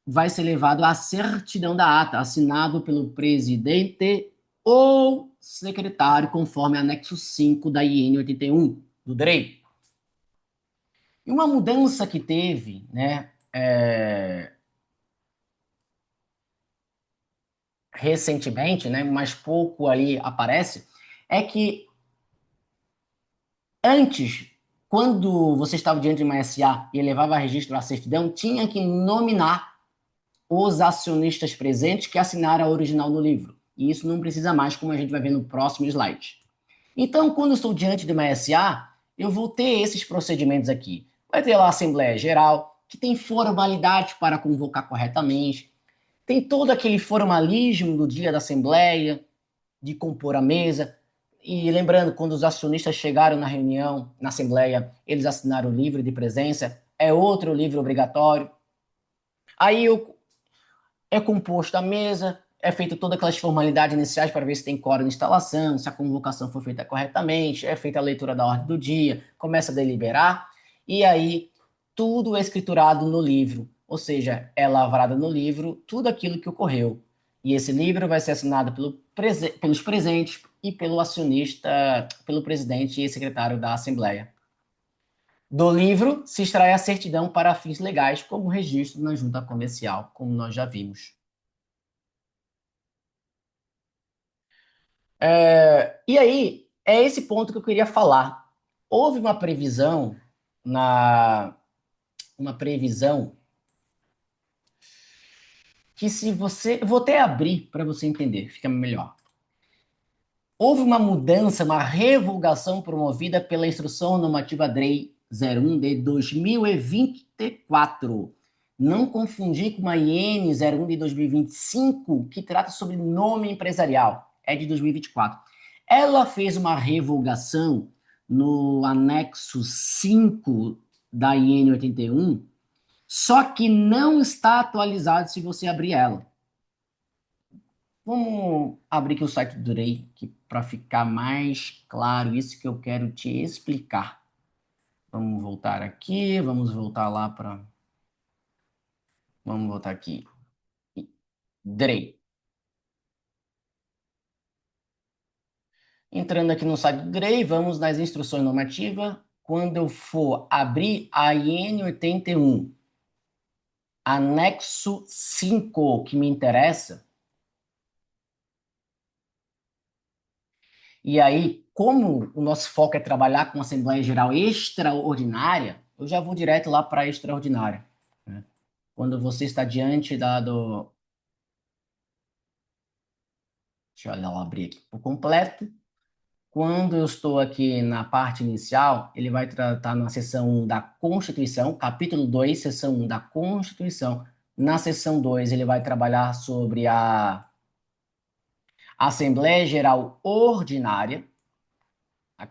vai ser levado a certidão da ata, assinado pelo presidente ou secretário, conforme anexo 5 da IN 81, do DREI. E uma mudança que teve, né, recentemente, né, mas pouco aí aparece, é que antes, quando você estava diante de uma SA e levava a registro à certidão, tinha que nominar os acionistas presentes que assinaram a original do livro. E isso não precisa mais, como a gente vai ver no próximo slide. Então, quando eu estou diante de uma SA, eu vou ter esses procedimentos aqui. Vai ter lá a Assembleia Geral, que tem formalidade para convocar corretamente, tem todo aquele formalismo do dia da Assembleia, de compor a mesa. E lembrando, quando os acionistas chegaram na reunião, na Assembleia, eles assinaram o livro de presença, é outro livro obrigatório. Aí é composto a mesa, é feita todas aquelas formalidades iniciais para ver se tem quórum de instalação, se a convocação foi feita corretamente, é feita a leitura da ordem do dia, começa a deliberar, e aí tudo é escriturado no livro, ou seja, é lavrado no livro tudo aquilo que ocorreu. E esse livro vai ser assinado pelos presentes e pelo acionista, pelo presidente e secretário da Assembleia. Do livro se extrai a certidão para fins legais, como registro na junta comercial, como nós já vimos. E aí, é esse ponto que eu queria falar. Houve uma previsão na uma previsão que se você, eu vou até abrir para você entender, fica melhor. Houve uma mudança, uma revogação promovida pela Instrução Normativa DREI 01 de 2024. Não confundir com a IN 01 de 2025, que trata sobre nome empresarial, é de 2024. Ela fez uma revogação no anexo 5 da IN 81, só que não está atualizado se você abrir ela. Vamos abrir aqui o site do DREI para ficar mais claro isso que eu quero te explicar. Vamos voltar aqui, vamos voltar lá para... Vamos voltar aqui. DREI. Entrando aqui no site do DREI, vamos nas instruções normativas. Quando eu for abrir a IN 81, anexo 5, que me interessa, e aí, como o nosso foco é trabalhar com Assembleia Geral extraordinária, eu já vou direto lá para a extraordinária, né? Quando você está diante do... Deixa eu abrir aqui por completo. Quando eu estou aqui na parte inicial, ele vai tratar na seção 1 da Constituição, capítulo 2, seção 1 da Constituição. Na seção 2, ele vai trabalhar sobre a Assembleia Geral Ordinária,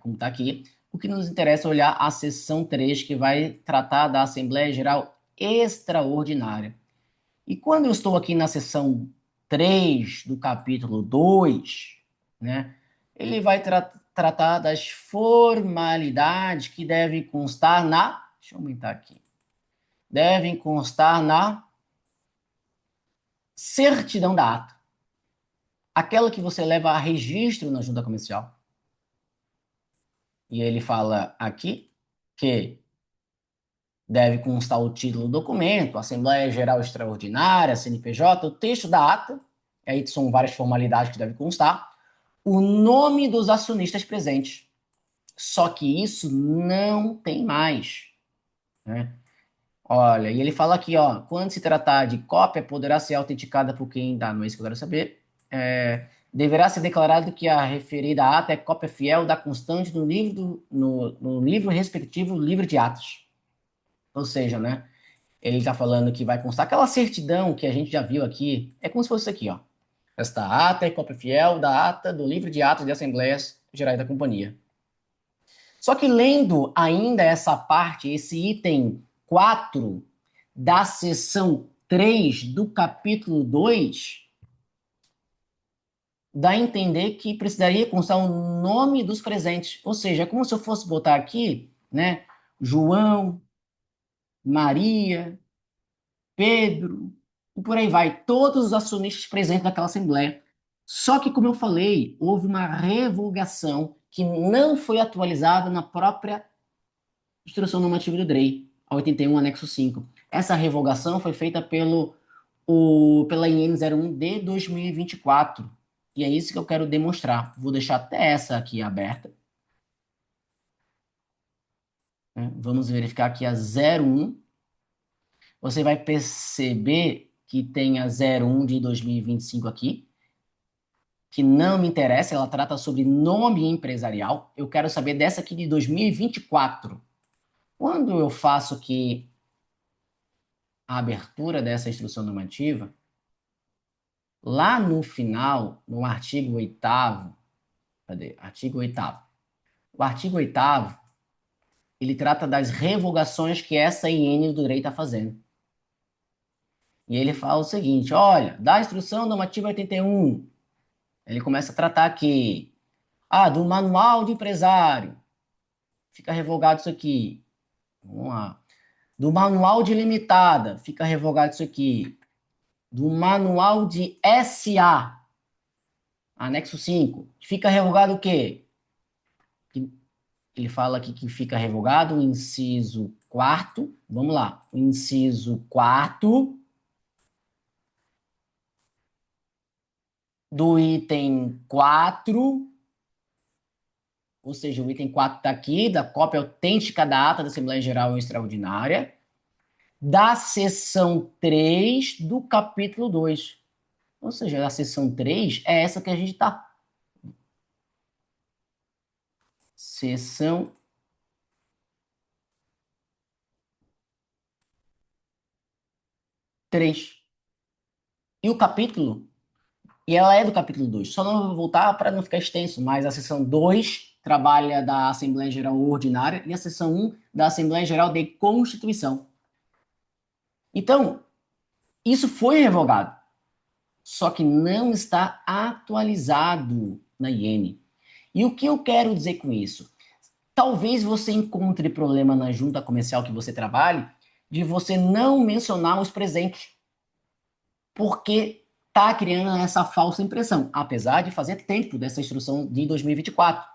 como está aqui. O que nos interessa é olhar a seção 3, que vai tratar da Assembleia Geral Extraordinária. E quando eu estou aqui na seção 3 do capítulo 2, né, ele vai tratar das formalidades que devem constar na... Deixa eu aumentar aqui. Devem constar na certidão da ata. Aquela que você leva a registro na junta comercial. E ele fala aqui que deve constar o título do documento, Assembleia Geral Extraordinária, CNPJ, o texto da ata, aí são várias formalidades que devem constar, o nome dos acionistas presentes. Só que isso não tem mais, né? Olha, e ele fala aqui, ó, quando se tratar de cópia, poderá ser autenticada por quem dá, não é isso que eu quero saber. Deverá ser declarado que a referida ata é cópia fiel da constante no livro, no livro respectivo, livro de atos. Ou seja, né? Ele está falando que vai constar aquela certidão que a gente já viu aqui. É como se fosse isso aqui, ó. Esta ata é cópia fiel da ata do livro de atos de Assembleias Gerais da Companhia. Só que lendo ainda essa parte, esse item 4 da seção 3 do capítulo 2, dá a entender que precisaria constar o nome dos presentes. Ou seja, é como se eu fosse botar aqui, né? João, Maria, Pedro, e por aí vai. Todos os acionistas presentes naquela assembleia. Só que, como eu falei, houve uma revogação que não foi atualizada na própria Instrução Normativa do DREI, a 81, anexo 5. Essa revogação foi feita pela IN 01 de 2024. E é isso que eu quero demonstrar. Vou deixar até essa aqui aberta, né? Vamos verificar aqui a 01. Você vai perceber que tem a 01 de 2025 aqui, que não me interessa, ela trata sobre nome empresarial. Eu quero saber dessa aqui de 2024. Quando eu faço aqui a abertura dessa instrução normativa, lá no final, no artigo 8º, cadê? Artigo 8º. O artigo 8º, ele trata das revogações que essa IN do direito está fazendo. E ele fala o seguinte, olha, da instrução normativa 81, ele começa a tratar aqui, do manual de empresário, fica revogado isso aqui. Vamos lá. Do manual de limitada, fica revogado isso aqui. Do manual de SA, anexo 5, fica revogado o quê? Ele fala aqui que fica revogado o inciso 4º, vamos lá, o inciso 4º do item 4, ou seja, o item 4 está aqui, da cópia autêntica da ata da Assembleia Geral Extraordinária, da seção 3 do capítulo 2. Ou seja, a seção 3 é essa que a gente está. Seção 3. E o capítulo, e ela é do capítulo 2. Só não vou voltar para não ficar extenso, mas a seção 2 trabalha da Assembleia Geral Ordinária e a seção 1 da Assembleia Geral de Constituição. Então, isso foi revogado, só que não está atualizado na IN. E o que eu quero dizer com isso? Talvez você encontre problema na junta comercial que você trabalhe de você não mencionar os presentes, porque está criando essa falsa impressão, apesar de fazer tempo dessa instrução de 2024.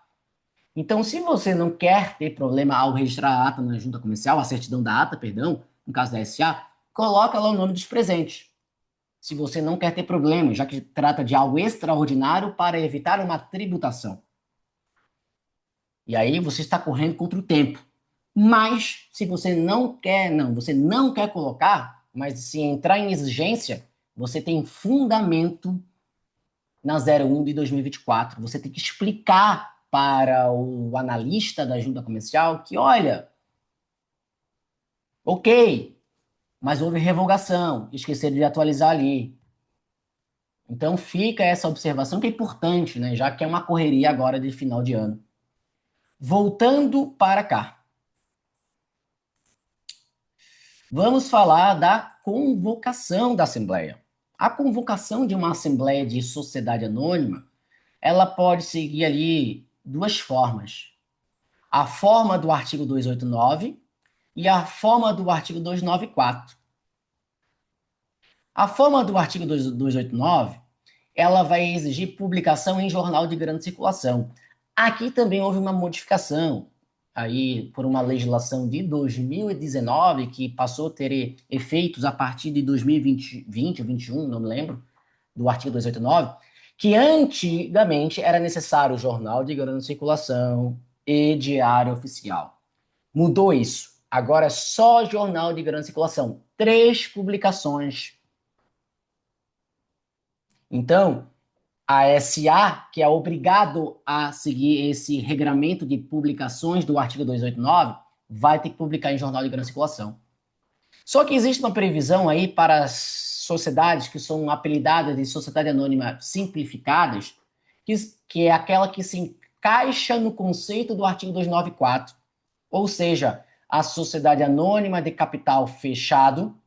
Então, se você não quer ter problema ao registrar a ata na junta comercial, a certidão da ata, perdão, no caso da SA, coloca lá o nome dos presentes. Se você não quer ter problema, já que trata de algo extraordinário para evitar uma tributação. E aí você está correndo contra o tempo. Mas, se você não quer, você não quer colocar, mas se entrar em exigência, você tem fundamento na 01 de 2024. Você tem que explicar para o analista da junta comercial que, olha, ok, mas houve revogação, esqueceram de atualizar ali. Então fica essa observação que é importante, né? Já que é uma correria agora de final de ano. Voltando para cá. Vamos falar da convocação da Assembleia. A convocação de uma Assembleia de Sociedade Anônima ela pode seguir ali duas formas. A forma do artigo 289 e a forma do artigo 294. A forma do artigo 289, ela vai exigir publicação em jornal de grande circulação. Aqui também houve uma modificação, aí por uma legislação de 2019, que passou a ter efeitos a partir de 2020, 20 ou 21, não me lembro, do artigo 289, que antigamente era necessário jornal de grande circulação e diário oficial. Mudou isso. Agora é só jornal de grande circulação. 3 publicações. Então, a SA, que é obrigado a seguir esse regramento de publicações do artigo 289, vai ter que publicar em jornal de grande circulação. Só que existe uma previsão aí para as sociedades que são apelidadas de sociedade anônima simplificadas, que é aquela que se encaixa no conceito do artigo 294, ou seja, a sociedade anônima de capital fechado,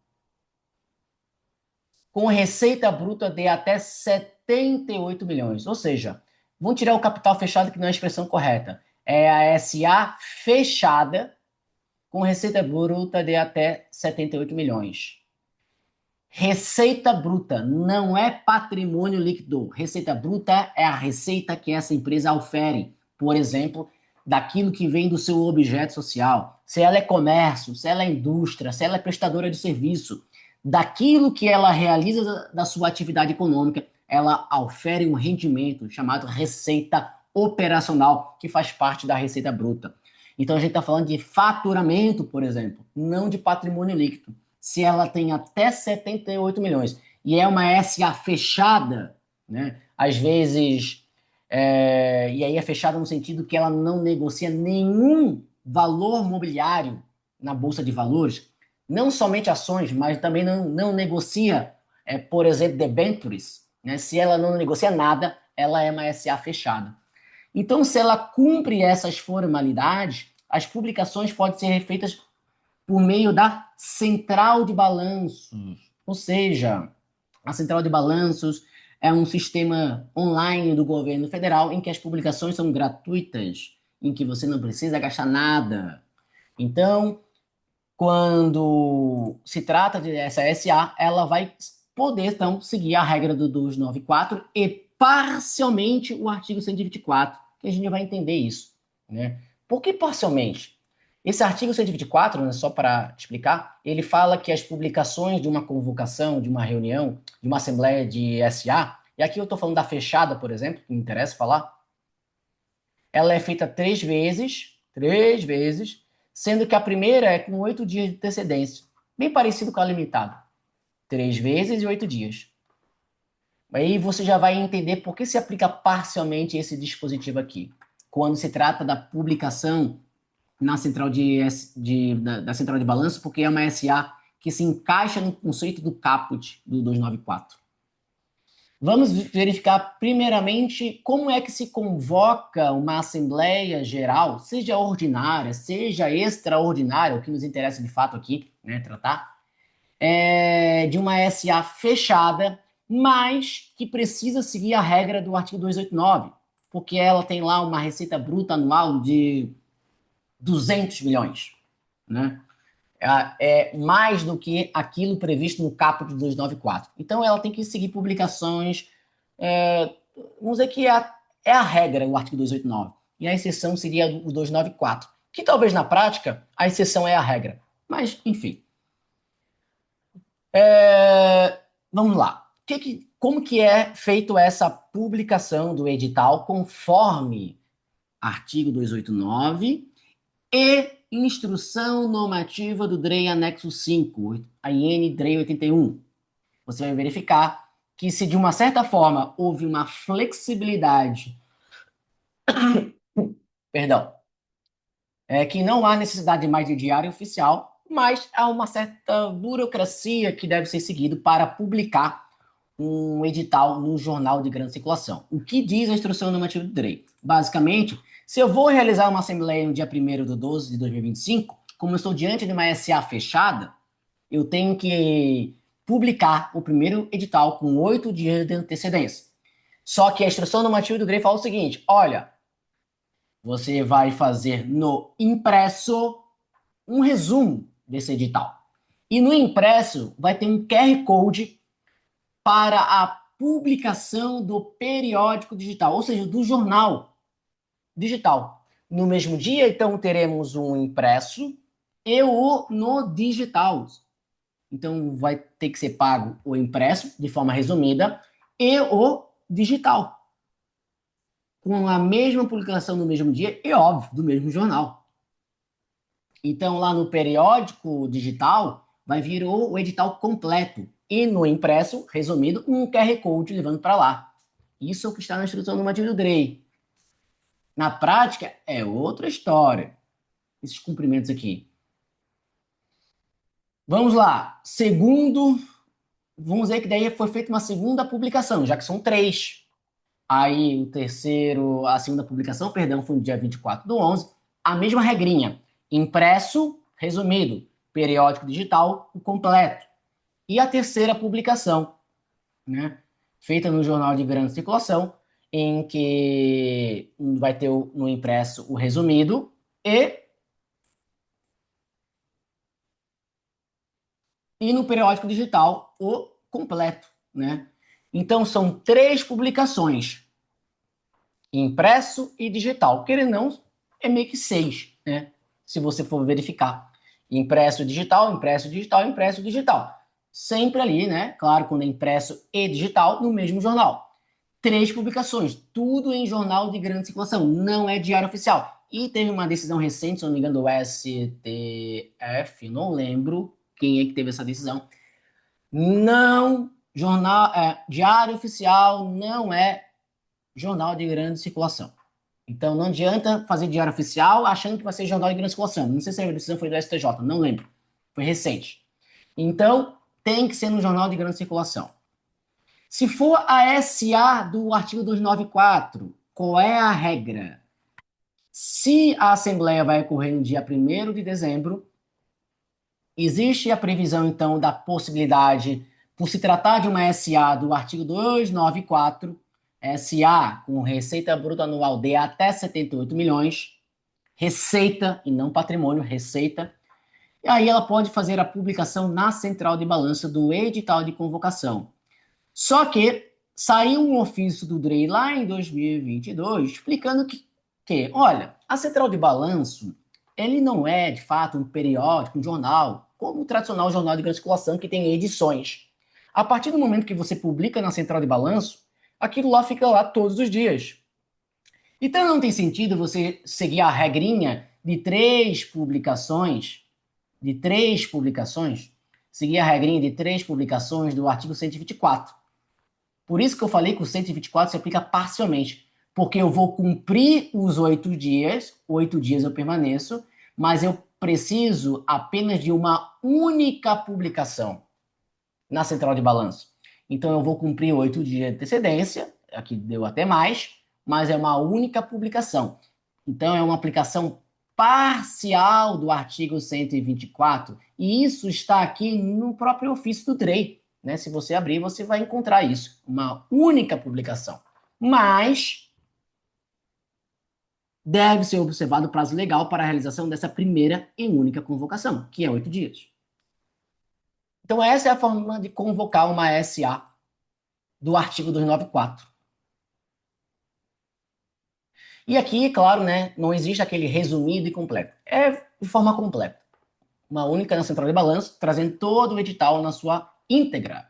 com receita bruta de até 78 milhões. Ou seja, vamos tirar o capital fechado, que não é a expressão correta. É a SA fechada, com receita bruta de até 78 milhões. Receita bruta não é patrimônio líquido. Receita bruta é a receita que essa empresa ofere. Por exemplo, daquilo que vem do seu objeto social. Se ela é comércio, se ela é indústria, se ela é prestadora de serviço. Daquilo que ela realiza da sua atividade econômica, ela ofere um rendimento chamado receita operacional, que faz parte da receita bruta. Então a gente está falando de faturamento, por exemplo, não de patrimônio líquido. Se ela tem até 78 milhões e é uma SA fechada, né? Às vezes, e aí é fechada no sentido que ela não negocia nenhum valor mobiliário na Bolsa de Valores, não somente ações, mas também não negocia, por exemplo, debentures, né? Se ela não negocia nada, ela é uma SA fechada. Então, se ela cumpre essas formalidades, as publicações podem ser feitas por meio da central de balanços. Ou seja, a central de balanços é um sistema online do governo federal em que as publicações são gratuitas, em que você não precisa gastar nada. Então, quando se trata de essa SA, ela vai poder, então, seguir a regra do 294 e parcialmente o artigo 124, que a gente vai entender isso, né? Por que parcialmente? Esse artigo 124, né, só para explicar, ele fala que as publicações de uma convocação, de uma reunião, de uma assembleia de SA, e aqui eu estou falando da fechada, por exemplo, que me interessa falar, ela é feita 3 vezes, sendo que a primeira é com 8 dias de antecedência, bem parecido com a limitada. 3 vezes e 8 dias. Aí você já vai entender por que se aplica parcialmente esse dispositivo aqui, quando se trata da publicação na central da central de balanço, porque é uma SA que se encaixa no conceito do caput do 294. Vamos verificar primeiramente como é que se convoca uma Assembleia Geral, seja ordinária, seja extraordinária, o que nos interessa de fato aqui, né, tratar, de uma SA fechada, mas que precisa seguir a regra do artigo 289, porque ela tem lá uma receita bruta anual de 200 milhões, né? É mais do que aquilo previsto no caput de 294. Então, ela tem que seguir publicações, vamos dizer que é a regra, o artigo 289, e a exceção seria o 294, que talvez na prática a exceção é a regra, mas enfim. Vamos lá. Como que é feito essa publicação do edital conforme artigo 289 e instrução normativa do DREI anexo 5, a IN DREI 81? Você vai verificar que se de uma certa forma houve uma flexibilidade, perdão, que não há necessidade mais de diário oficial, mas há uma certa burocracia que deve ser seguido para publicar um edital no jornal de grande circulação. O que diz a instrução normativa do DREI? Basicamente, se eu vou realizar uma assembleia no dia 1º de 12 de 2025, como eu estou diante de uma SA fechada, eu tenho que publicar o primeiro edital com 8 dias de antecedência. Só que a instrução normativa do DREI fala o seguinte: olha, você vai fazer no impresso um resumo desse edital. E no impresso vai ter um QR Code para a publicação do periódico digital, ou seja, do jornal digital. No mesmo dia, então, teremos um impresso e o no digital. Então, vai ter que ser pago o impresso, de forma resumida, e o digital, com a mesma publicação no mesmo dia e, óbvio, do mesmo jornal. Então, lá no periódico digital, vai vir o edital completo. E no impresso, resumido, um QR Code levando para lá. Isso é o que está na instrução normativa do DREI. Na prática, é outra história. Esses cumprimentos aqui. Vamos lá. Segundo, vamos dizer que daí foi feita uma segunda publicação, já que são três. Aí a segunda publicação, perdão, foi no dia 24/11. A mesma regrinha. Impresso, resumido. Periódico digital, o completo. E a terceira publicação, né? Feita no jornal de grande circulação, em que vai ter no impresso o resumido e no periódico digital o completo, né? Então são três publicações, impresso e digital. Querendo ou não, é meio que seis, né? Se você for verificar. Impresso, digital, impresso, digital, impresso, digital. Sempre ali, né? Claro, quando é impresso e digital, no mesmo jornal. Três publicações, tudo em jornal de grande circulação, não é diário oficial. E teve uma decisão recente, se não me engano, do STF, não lembro quem é que teve essa decisão. Não, diário oficial não é jornal de grande circulação. Então não adianta fazer diário oficial achando que vai ser jornal de grande circulação. Não sei se a decisão foi do STJ, não lembro. Foi recente. Então tem que ser no jornal de grande circulação. Se for a SA do artigo 294, qual é a regra? Se a Assembleia vai ocorrer no dia 1º de dezembro, existe a previsão, então, da possibilidade, por se tratar de uma SA do artigo 294, SA com receita bruta anual de até 78 milhões, receita e não patrimônio, receita, e aí ela pode fazer a publicação na central de balança do edital de convocação. Só que saiu um ofício do DREI lá em 2022 explicando olha, a central de balanço, ele não é, de fato, um periódico, um jornal, como o tradicional jornal de grande circulação que tem edições. A partir do momento que você publica na central de balanço, aquilo lá fica lá todos os dias. Então não tem sentido você seguir a regrinha seguir a regrinha de três publicações do artigo 124. Por isso que eu falei que o 124 se aplica parcialmente, porque eu vou cumprir os 8 dias eu permaneço, mas eu preciso apenas de uma única publicação na central de balanço. Então eu vou cumprir 8 dias de antecedência, aqui deu até mais, mas é uma única publicação. Então é uma aplicação parcial do artigo 124, e isso está aqui no próprio ofício do DREI. Né? Se você abrir, você vai encontrar isso, uma única publicação. Mas deve ser observado o prazo legal para a realização dessa primeira e única convocação, que é 8 dias. Então essa é a forma de convocar uma SA do artigo 294. E aqui, claro, né, não existe aquele resumido e completo. É de forma completa. Uma única na central de balanço, trazendo todo o edital na sua íntegra.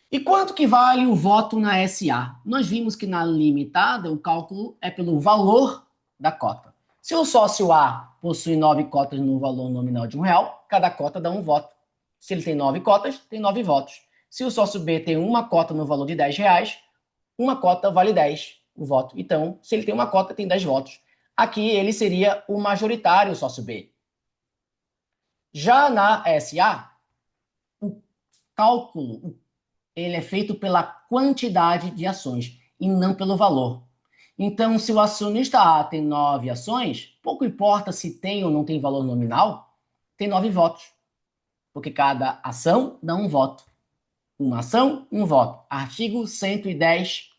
E quanto que vale o voto na SA? Nós vimos que na limitada o cálculo é pelo valor da cota. Se o sócio A possui 9 cotas no valor nominal de R$1, cada cota dá um voto. Se ele tem 9 cotas, tem 9 votos. Se o sócio B tem uma cota no valor de R$10, uma cota vale 10 o voto. Então, se ele tem uma cota, tem 10 votos. Aqui ele seria o majoritário, o sócio B. Já na SA, o cálculo ele é feito pela quantidade de ações e não pelo valor. Então, se o acionista A tem 9 ações, pouco importa se tem ou não tem valor nominal, tem 9 votos. Porque cada ação dá um voto. Uma ação, um voto. Artigo 110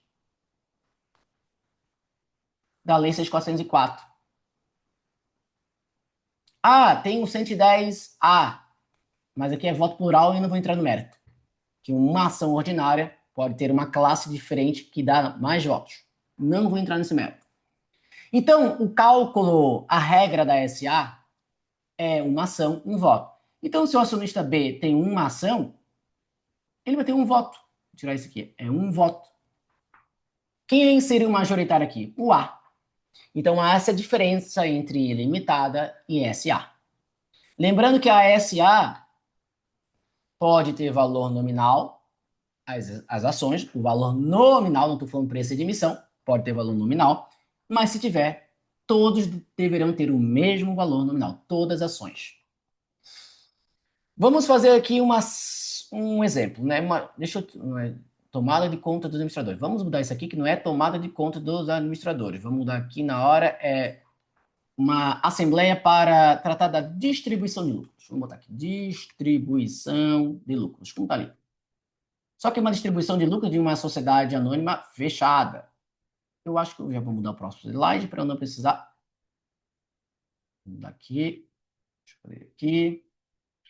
da Lei 6.404. Ah, tem o 110A, mas aqui é voto plural e não vou entrar no mérito. Que uma ação ordinária pode ter uma classe diferente que dá mais votos. Não vou entrar nesse mérito. Então, o cálculo, a regra da SA é uma ação, um voto. Então, se o acionista B tem uma ação, ele vai ter um voto. Vou tirar isso aqui. É um voto. Quem seria o majoritário aqui? O A. Então, há essa diferença entre limitada e SA. Lembrando que a SA pode ter valor nominal, as ações, o valor nominal, não estou falando preço de emissão, pode ter valor nominal, mas se tiver, todos deverão ter o mesmo valor nominal, todas as ações. Vamos fazer aqui um exemplo, né? Tomada de conta dos administradores. Vamos mudar isso aqui, que não é tomada de conta dos administradores. Vamos mudar aqui na hora, uma assembleia para tratar da distribuição de lucros. Vamos botar aqui, distribuição de lucros, como está ali. Só que é uma distribuição de lucros de uma sociedade anônima fechada. Eu acho que eu já vou mudar o próximo slide para eu não precisar. Vou mudar aqui. Deixa eu ver aqui.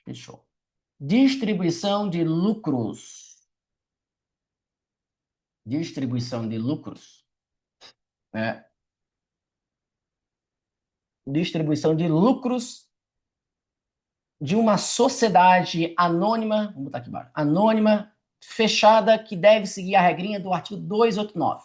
Fechou. Distribuição de lucros. Distribuição de lucros. Né? Distribuição de lucros de uma sociedade anônima, vamos botar aqui embaixo, anônima, fechada, que deve seguir a regrinha do artigo 289.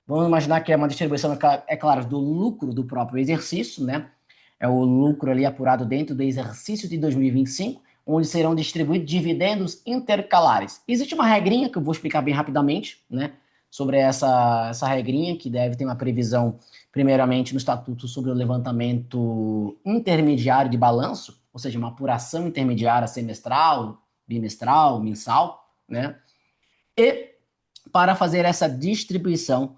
Vamos imaginar que é uma distribuição, é claro, do lucro do próprio exercício, né? É o lucro ali apurado dentro do exercício de 2025, onde serão distribuídos dividendos intercalares. Existe uma regrinha que eu vou explicar bem rapidamente, né? Sobre essa regrinha, que deve ter uma previsão, primeiramente, no Estatuto sobre o levantamento intermediário de balanço, ou seja, uma apuração intermediária semestral, bimestral, mensal, né? E para fazer essa distribuição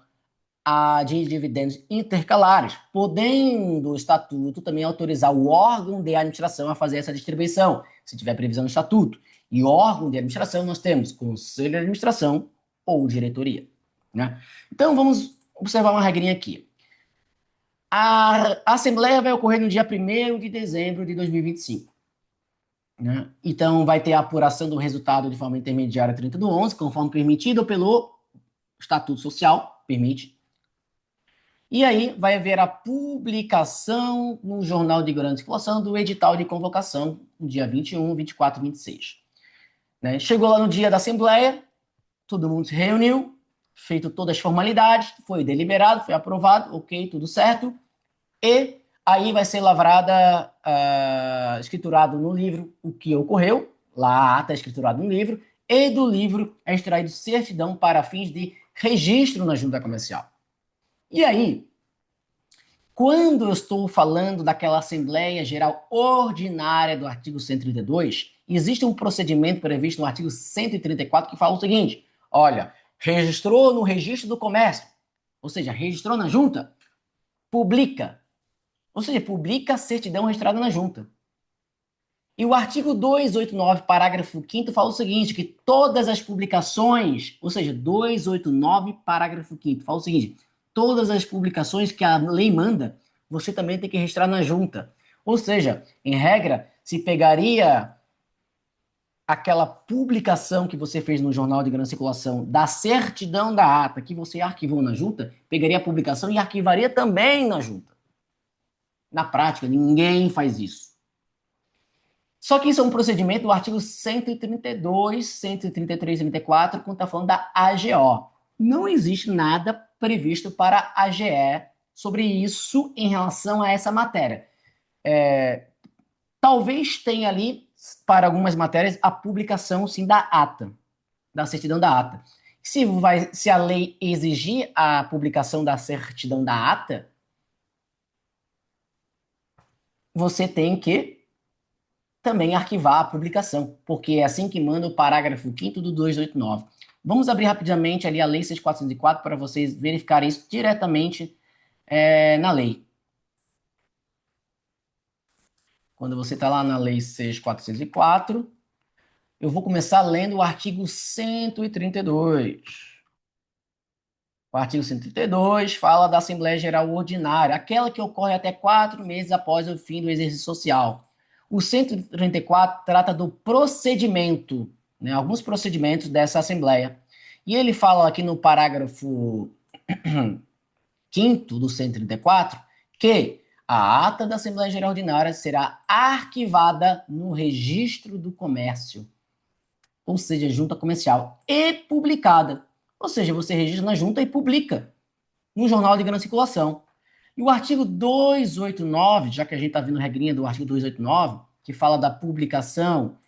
de dividendos intercalares, podendo o estatuto também autorizar o órgão de administração a fazer essa distribuição, se tiver previsão no estatuto. E órgão de administração nós temos conselho de administração ou diretoria. Né? Então vamos observar uma regrinha aqui. A assembleia vai ocorrer no dia 1º de dezembro de 2025. Né? Então vai ter a apuração do resultado de forma intermediária 30/11, conforme permitido pelo Estatuto Social, permite. E aí vai haver a publicação no Jornal de Grande Circulação do edital de convocação, no dia 21, 24 e 26. Né? Chegou lá no dia da Assembleia, todo mundo se reuniu, feito todas as formalidades, foi deliberado, foi aprovado, ok, tudo certo. E aí vai ser lavrada, escriturado no livro o que ocorreu, lá a ata é escriturada no livro, e do livro é extraído certidão para fins de registro na junta comercial. E aí, quando eu estou falando daquela Assembleia Geral Ordinária do artigo 132, existe um procedimento previsto no artigo 134 que fala o seguinte: olha, registrou no registro do comércio, ou seja, registrou na junta, publica. Ou seja, publica a certidão registrada na junta. E o artigo 289, parágrafo 5º, fala o seguinte, que todas as publicações, ou seja, 289, parágrafo 5º, fala o seguinte, todas as publicações que a lei manda, você também tem que registrar na junta. Ou seja, em regra, se pegaria aquela publicação que você fez no Jornal de Grande Circulação da certidão da ata que você arquivou na junta, pegaria a publicação e arquivaria também na junta. Na prática, ninguém faz isso. Só que isso é um procedimento do artigo 132, 133 e 134, quando está falando da AGO. Não existe nada previsto para a AGE sobre isso em relação a essa matéria. Talvez tenha ali, para algumas matérias, a publicação, sim, da ata, da certidão da ata. Se a lei exigir a publicação da certidão da ata, você tem que também arquivar a publicação, porque é assim que manda o parágrafo 5º do 289. Vamos abrir rapidamente ali a Lei 6.404 para vocês verificarem isso diretamente na lei. Quando você está lá na Lei 6.404, eu vou começar lendo o artigo 132. O artigo 132 fala da Assembleia Geral Ordinária, aquela que ocorre até 4 meses após o fim do exercício social. O 134 trata do procedimento, né, alguns procedimentos dessa Assembleia. E ele fala aqui no parágrafo 5º do 134 que a ata da Assembleia Geral Ordinária será arquivada no registro do comércio, ou seja, junta comercial, e publicada. Ou seja, você registra na junta e publica no jornal de grande circulação. E o artigo 289, já que a gente está vendo regrinha do artigo 289, que fala da publicação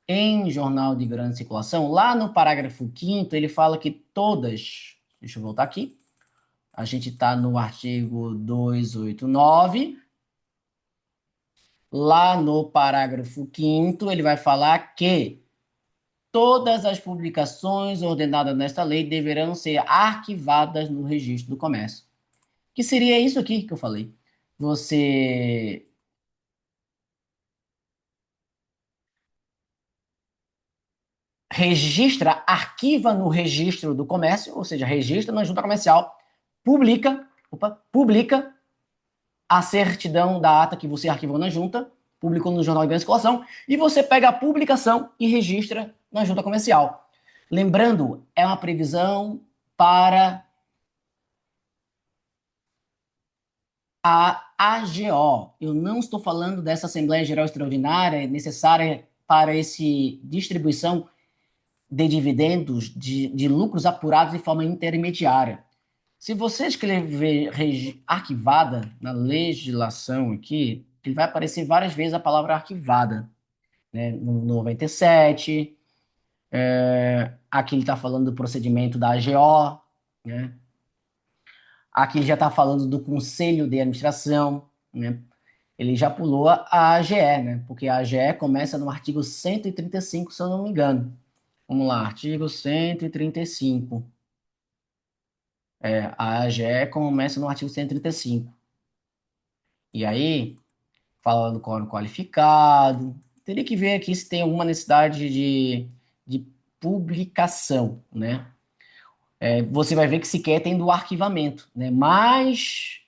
em jornal de grande circulação, lá no parágrafo 5º, ele fala que todas, deixa eu voltar aqui, a gente está no artigo 289, lá no parágrafo 5º, ele vai falar que todas as publicações ordenadas nesta lei deverão ser arquivadas no registro do comércio. Que seria isso aqui que eu falei. Você registra, arquiva no registro do comércio, ou seja, registra na junta comercial, publica a certidão da ata que você arquivou na junta, publicou no Jornal de Grande Circulação, e você pega a publicação e registra na junta comercial. Lembrando, é uma previsão para a AGO. Eu não estou falando dessa Assembleia Geral Extraordinária necessária para essa distribuição de dividendos, de lucros apurados de forma intermediária. Se você escrever arquivada na legislação aqui, ele vai aparecer várias vezes a palavra arquivada, né? No 97, aqui ele está falando do procedimento da AGO, né? Aqui ele já está falando do Conselho de Administração, né? Ele já pulou a AGE, né? Porque a AGE começa no artigo 135, se eu não me engano. Vamos lá, artigo 135. A AGE começa no artigo 135. E aí, fala do quórum qualificado. Teria que ver aqui se tem alguma necessidade de publicação, né? Você vai ver que sequer tem do arquivamento, né? Mas,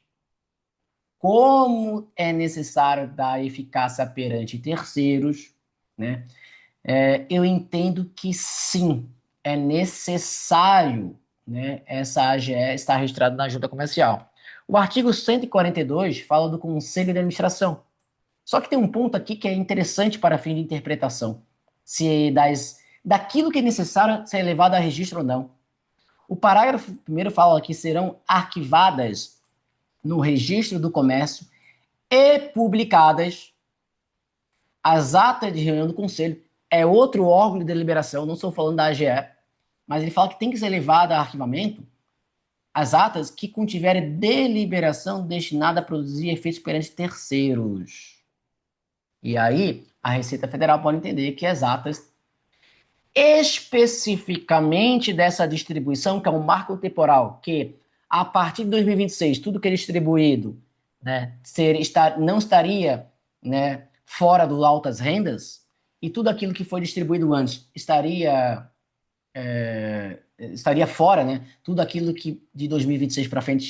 como é necessário dar eficácia perante terceiros, né? Eu entendo que sim, é necessário, né, essa AGE estar registrada na junta comercial. O artigo 142 fala do Conselho de Administração. Só que tem um ponto aqui que é interessante para fim de interpretação, se daquilo que é necessário ser levado a registro ou não. O parágrafo primeiro fala que serão arquivadas no registro do comércio e publicadas as atas de reunião do conselho. É outro órgão de deliberação, não estou falando da AGE, mas ele fala que tem que ser levada a arquivamento as atas que contiverem deliberação destinada a produzir efeitos perante terceiros. E aí, a Receita Federal pode entender que as atas especificamente dessa distribuição, que é um marco temporal, que a partir de 2026, tudo que é distribuído, né, não estaria, né, fora do altas rendas, e tudo aquilo que foi distribuído antes estaria fora, né? Tudo aquilo que de 2026 para frente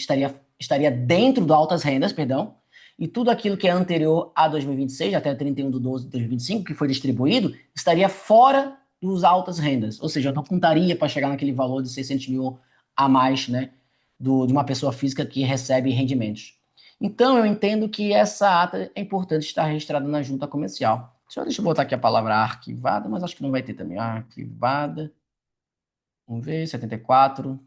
estaria dentro do altas rendas, perdão, e tudo aquilo que é anterior a 2026, até 31/12/2025, que foi distribuído, estaria fora dos altas rendas, ou seja, não contaria para chegar naquele valor de 600 mil a mais, né, de uma pessoa física que recebe rendimentos. Então, eu entendo que essa ata é importante estar registrada na junta comercial. Deixa eu botar aqui a palavra arquivada, mas acho que não vai ter também. Arquivada. Vamos ver, 74.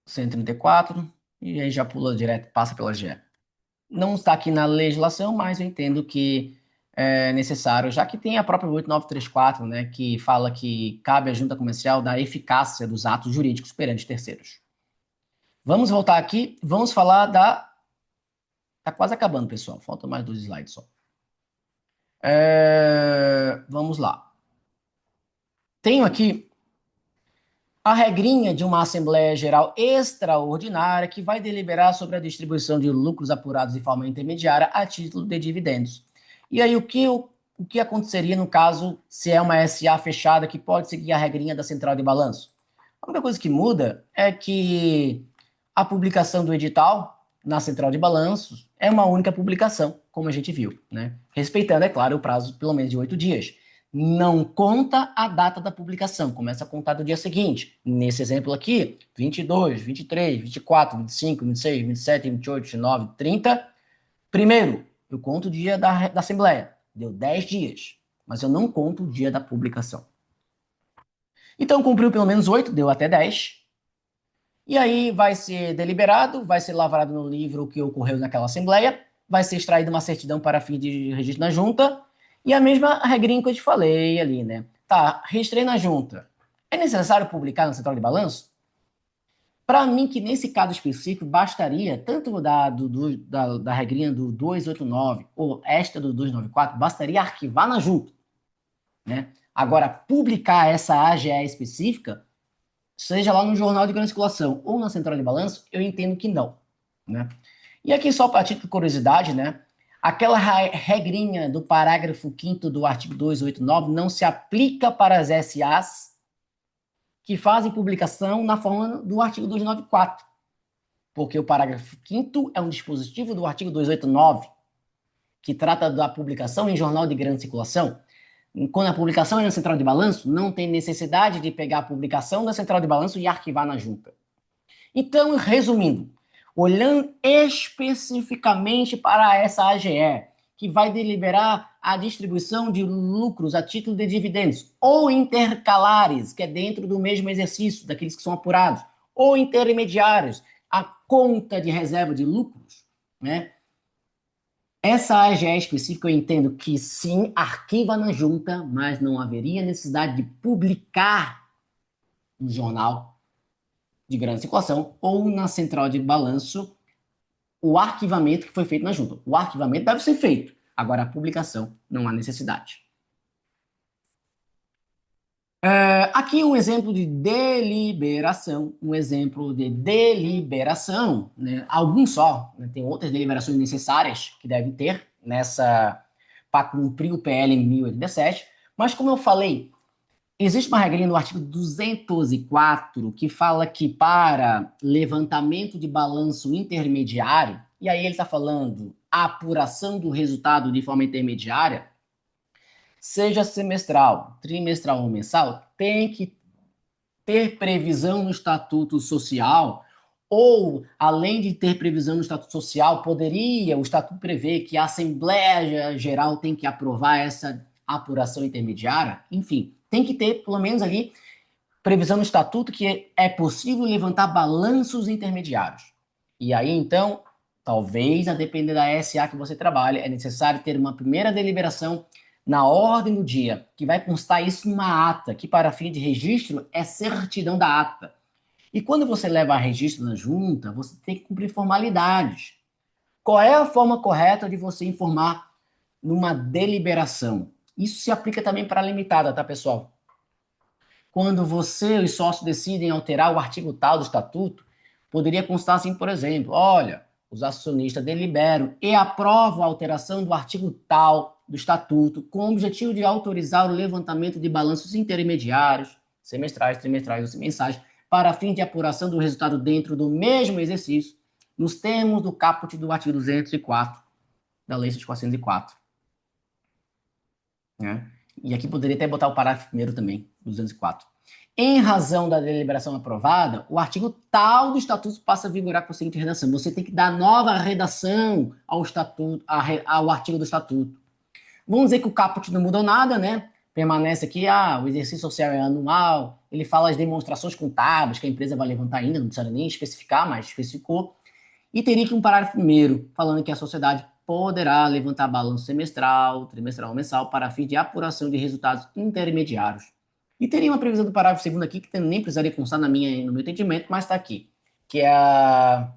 134. E aí já pula direto, passa pela GE. Não está aqui na legislação, mas eu entendo que é necessário, já que tem a própria 8934, né, que fala que cabe à junta comercial da eficácia dos atos jurídicos perante terceiros. Vamos voltar aqui, vamos falar da... Tá quase acabando, pessoal. Faltam mais 2 slides só. Vamos lá. Tenho aqui a regrinha de uma Assembleia Geral Extraordinária que vai deliberar sobre a distribuição de lucros apurados de forma intermediária a título de dividendos. E aí, o que eu o que aconteceria no caso se é uma SA fechada que pode seguir a regrinha da central de balanço? A única coisa que muda é que a publicação do edital na central de balanços é uma única publicação, como a gente viu, né? Respeitando, é claro, o prazo pelo menos de 8 dias. Não conta a data da publicação, começa a contar do dia seguinte. Nesse exemplo aqui, 22, 23, 24, 25, 26, 27, 28, 29, 30. Primeiro, eu conto o dia da Assembleia, deu 10 dias, mas eu não conto o dia da publicação. Então, cumpriu pelo menos 8, deu até 10. E aí vai ser deliberado, vai ser lavrado no livro o que ocorreu naquela assembleia, vai ser extraída uma certidão para fim de registro na junta, e a mesma regrinha que eu te falei ali, né? Tá, registrei na junta. É necessário publicar na central de balanço? Para mim, que nesse caso específico, bastaria, tanto da regrinha do 289 ou esta do 294, bastaria arquivar na junta, né? Agora, publicar essa AGE específica, seja lá no Jornal de Grande Circulação ou na Central de Balanço, eu entendo que não, né? E aqui, só para título de curiosidade, né? Aquela regrinha do parágrafo 5º do artigo 289 não se aplica para as SAs que fazem publicação na forma do artigo 294, porque o parágrafo 5º é um dispositivo do artigo 289, que trata da publicação em jornal de grande circulação. Quando a publicação é na central de balanço, não tem necessidade de pegar a publicação da central de balanço e arquivar na junta. Então, resumindo, olhando especificamente para essa AGE, que vai deliberar a distribuição de lucros a título de dividendos, ou intercalares, que é dentro do mesmo exercício, daqueles que são apurados, ou intermediários, a conta de reserva de lucros, né? Essa AGE específica eu entendo que sim, arquiva na junta, mas não haveria necessidade de publicar no jornal de grande circulação ou na central de balanço o arquivamento que foi feito na junta. O arquivamento deve ser feito, agora a publicação não há necessidade. Aqui um exemplo de deliberação, né? Alguns só, né? Tem outras deliberações necessárias que devem ter nessa para cumprir o PL 1087, mas como eu falei, existe uma regrinha no artigo 204 que fala que para levantamento de balanço intermediário, e aí ele está falando a apuração do resultado de forma intermediária, seja semestral, trimestral ou mensal, tem que ter previsão no estatuto social, ou, além de ter previsão no estatuto social, o estatuto prever que a Assembleia Geral tem que aprovar essa apuração intermediária, enfim, tem que ter, pelo menos ali, previsão no estatuto que é possível levantar balanços intermediários. E aí, então, talvez, a depender da SA que você trabalha, é necessário ter uma primeira deliberação na ordem do dia, que vai constar isso numa ata, que para fim de registro é certidão da ata. E quando você leva a registro na junta, você tem que cumprir formalidades. Qual é a forma correta de você informar numa deliberação? Isso se aplica também para a limitada, tá, pessoal? Quando você e os sócios decidem alterar o artigo tal do estatuto, poderia constar assim, por exemplo, olha, os acionistas deliberam e aprovam a alteração do artigo tal do estatuto com o objetivo de autorizar o levantamento de balanços intermediários, semestrais, trimestrais ou mensais, para fim de apuração do resultado dentro do mesmo exercício, nos termos do caput do artigo 204 da Lei 404. Né? E aqui poderia até botar o parágrafo primeiro também, 204. Em razão da deliberação aprovada, o artigo tal do estatuto passa a vigorar com a seguinte redação. Você tem que dar nova redação ao estatuto, ao artigo do estatuto. Vamos dizer que o caput não mudou nada, né? Permanece aqui, o exercício social é anual, ele fala as demonstrações contábeis que a empresa vai levantar ainda, não precisa nem especificar, mas especificou. E teria que um parágrafo primeiro, falando que a sociedade poderá levantar balanço semestral, trimestral ou mensal para fim de apuração de resultados intermediários. E teria uma previsão do parágrafo segundo aqui, que nem precisaria constar no meu entendimento, mas está aqui, que a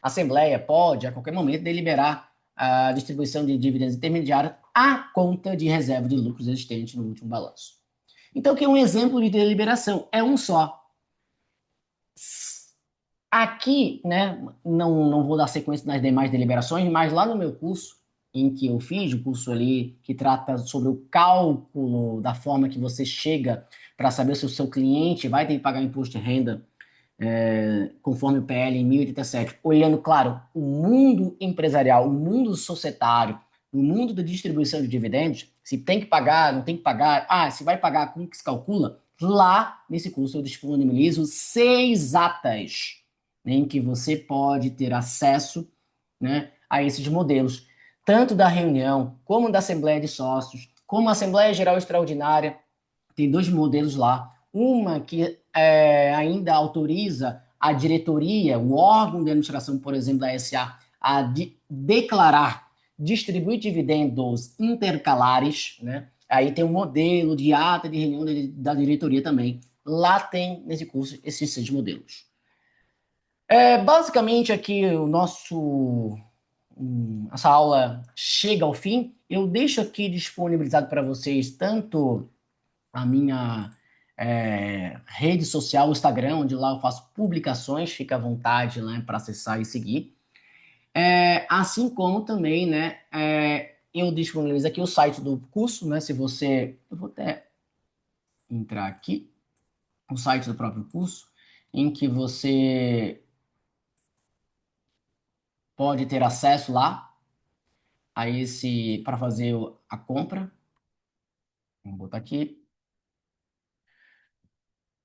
Assembleia pode, a qualquer momento, deliberar a distribuição de dividendos intermediários à conta de reserva de lucros existente no último balanço. Então, aqui é um exemplo de deliberação, é um só. Aqui, né, não vou dar sequência nas demais deliberações, mas lá no meu curso, em que eu fiz, o curso ali que trata sobre o cálculo da forma que você chega para saber se o seu cliente vai ter que pagar imposto de renda conforme o PL em 1087, olhando, claro, o mundo empresarial, o mundo societário, o mundo da distribuição de dividendos, se tem que pagar, não tem que pagar, se vai pagar, como que se calcula? Lá nesse curso eu disponibilizo 6 atas, né, em que você pode ter acesso, né, a esses modelos, tanto da reunião, como da Assembleia de Sócios, como a Assembleia Geral Extraordinária. Tem dois modelos lá. Uma que ainda autoriza a diretoria, o órgão de administração, por exemplo, da SA, a declarar, distribuir dividendos intercalares, né? Aí tem um modelo de ata de reunião da diretoria também. Lá tem, nesse curso, esses 6 modelos. Basicamente, aqui o nosso essa aula chega ao fim. Eu deixo aqui disponibilizado para vocês tanto a minha rede social, o Instagram, onde lá eu faço publicações, fica à vontade, né, para acessar e seguir. Assim como também, né, eu disponibilizo aqui o site do curso, né, se você... Eu vou até entrar aqui, o site do próprio curso, em que você pode ter acesso lá a esse, para fazer a compra. Vamos botar aqui.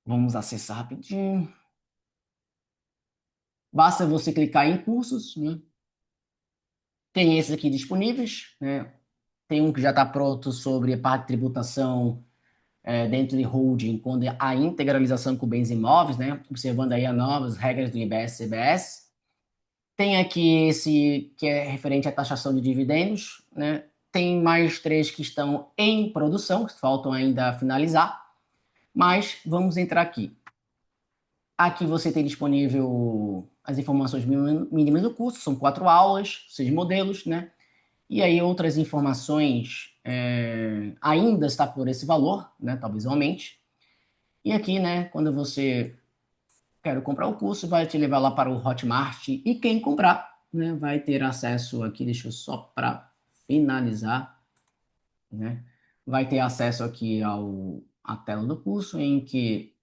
Vamos acessar rapidinho. Basta você clicar em cursos, né? Tem esses aqui disponíveis, né? Tem um que já está pronto sobre a parte de tributação dentro de holding, quando a integralização com bens imóveis, né? Observando aí as novas regras do IBS e CBS. Tem aqui esse que é referente à taxação de dividendos, né? Tem mais 3 que estão em produção, que faltam ainda finalizar, mas vamos entrar aqui. Aqui você tem disponível as informações mínimas do curso, são 4 aulas, 6 modelos, né? E aí outras informações ainda está por esse valor, né? Talvez aumente. E aqui, né, quando você quer comprar o curso, vai te levar lá para o Hotmart e quem comprar, né, vai ter acesso aqui, deixa eu só para finalizar, né? Vai ter acesso aqui à tela do curso em que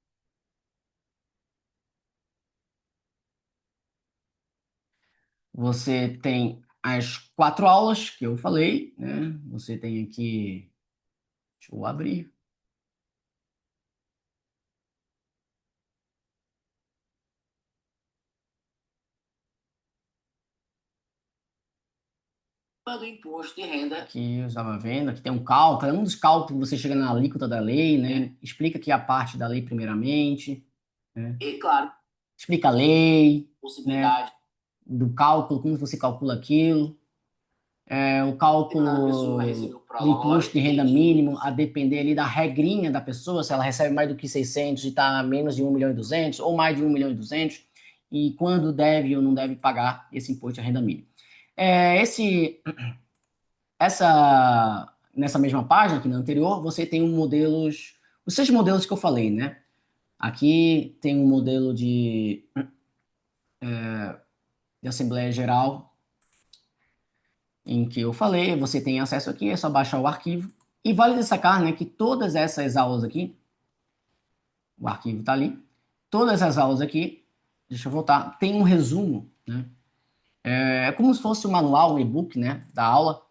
você tem as 4 aulas que eu falei, né? Você tem aqui, deixa eu abrir. Do imposto de renda. Aqui eu estava vendo, aqui tem um cálculo, é um dos cálculos que você chega na alíquota da lei, né? Explica aqui a parte da lei primeiramente, né? E, claro, explica a lei, possibilidade, né, do cálculo, como você calcula aquilo, o cálculo do imposto de renda mínimo, a depender ali da regrinha da pessoa, se ela recebe mais do que 600 e está menos de 1.200.000, ou mais de 1.200.000, e quando deve ou não deve pagar esse imposto de renda mínima. Nessa mesma página aqui na anterior, você tem os 6 modelos que eu falei, né? Aqui tem um modelo de Assembleia Geral em que eu falei, você tem acesso aqui, é só baixar o arquivo. E vale destacar, né, que todas essas aulas aqui, o arquivo está ali, todas as aulas aqui, deixa eu voltar, tem um resumo, né? É como se fosse um manual, um e-book, né, da aula,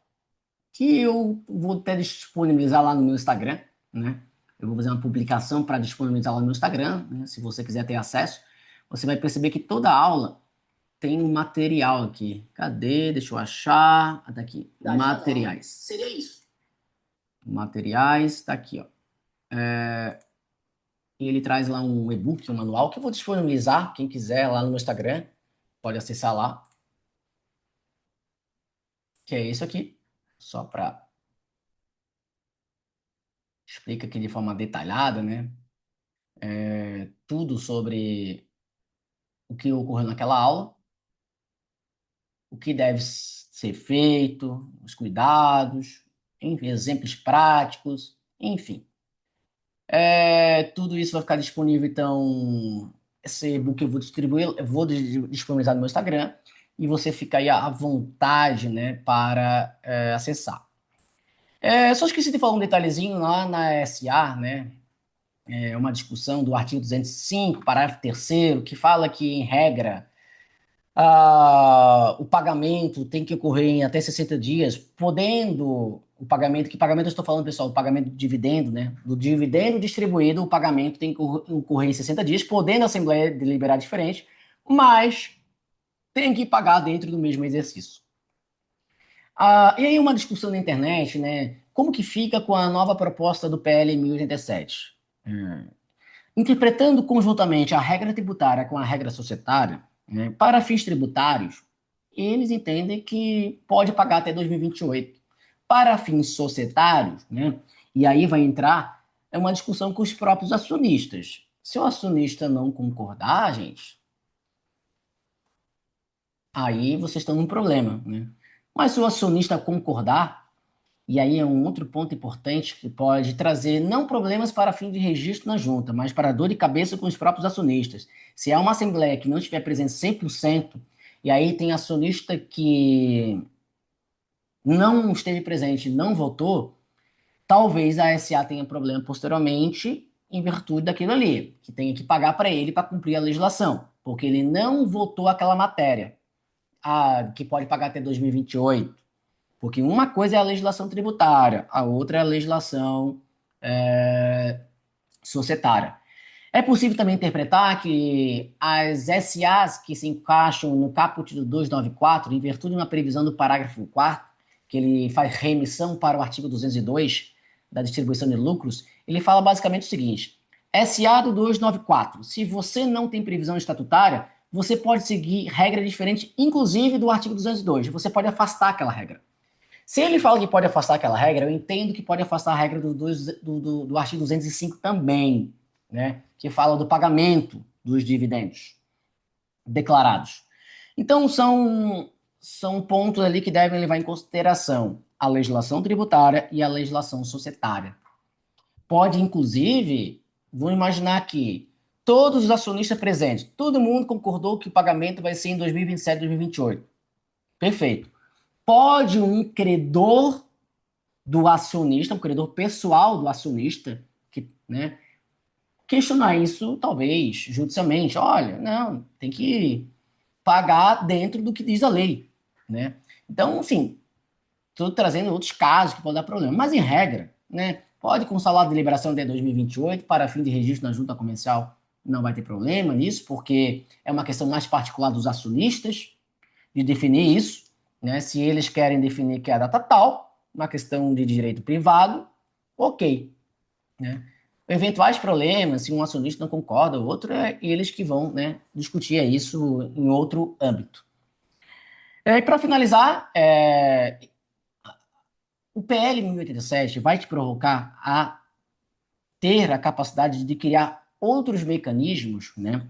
que eu vou até disponibilizar lá no meu Instagram, né? Eu vou fazer uma publicação para disponibilizar lá no meu Instagram, né? Se você quiser ter acesso, você vai perceber que toda aula tem um material aqui. Cadê? Deixa eu achar. Ah, tá aqui. Materiais. Seria isso. Materiais, tá aqui, ó. E ele traz lá um e-book, um manual, que eu vou disponibilizar. Quem quiser lá no meu Instagram, pode acessar lá. Que é isso aqui. Só para explica aqui de forma detalhada, né? Tudo sobre o que ocorreu naquela aula, o que deve ser feito, os cuidados, enfim, exemplos práticos, enfim. Tudo isso vai ficar disponível, então, esse e-book eu vou distribuir, eu vou disponibilizar no meu Instagram. e você fica aí à vontade, né, para acessar. Só esqueci de falar um detalhezinho lá na SA, né? É uma discussão do artigo 205, parágrafo terceiro, que fala que, em regra, o pagamento tem que ocorrer em até 60 dias, podendo o pagamento, que pagamento eu estou falando, pessoal, o pagamento do dividendo, né? Do dividendo distribuído, o pagamento tem que ocorrer em 60 dias, podendo a Assembleia deliberar diferente, mas tem que pagar dentro do mesmo exercício. E aí uma discussão na internet, né? Como que fica com a nova proposta do PL 1087? Interpretando conjuntamente a regra tributária com a regra societária, né, para fins tributários, eles entendem que pode pagar até 2028. Para fins societários, né, e aí vai entrar uma discussão com os próprios acionistas. Se o acionista não concordar, gente, aí vocês estão num problema, né? Mas se o acionista concordar, e aí é um outro ponto importante que pode trazer não problemas para fim de registro na junta, mas para dor de cabeça com os próprios acionistas. Se há uma assembleia que não estiver presente 100%, e aí tem acionista que não esteve presente, não votou, talvez a SA tenha problema posteriormente em virtude daquilo ali, que tenha que pagar para ele para cumprir a legislação, porque ele não votou aquela matéria, que pode pagar até 2028. Porque uma coisa é a legislação tributária, a outra é a legislação societária. É possível também interpretar que as SAs que se encaixam no caput do 294, em virtude de uma previsão do parágrafo 4º, que ele faz remissão para o artigo 202 da distribuição de lucros, ele fala basicamente o seguinte: SA do 294, se você não tem previsão estatutária, você pode seguir regra diferente, inclusive do artigo 202. Você pode afastar aquela regra. Se ele fala que pode afastar aquela regra, eu entendo que pode afastar a regra do artigo 205 também, né? Que fala do pagamento dos dividendos declarados. Então, são pontos ali que devem levar em consideração a legislação tributária e a legislação societária. Pode, inclusive, vamos imaginar que todos os acionistas presentes, todo mundo concordou que o pagamento vai ser em 2027, 2028. Perfeito. Pode um credor do acionista, um credor pessoal do acionista, que, né, questionar isso, talvez, judicialmente. Olha, não, tem que pagar dentro do que diz a lei, né? Então, assim, estou trazendo outros casos que podem dar problema. Mas, em regra, né, pode constar a deliberação de 2028 para fim de registro na junta comercial. Não vai ter problema nisso, porque é uma questão mais particular dos acionistas de definir isso, né? Se eles querem definir que é a data tal, uma questão de direito privado, ok, né? Eventuais problemas, se um acionista não concorda, o outro é eles que vão, né, discutir isso em outro âmbito. E para finalizar, o PL 1087 vai te provocar a ter a capacidade de criar outros mecanismos, né,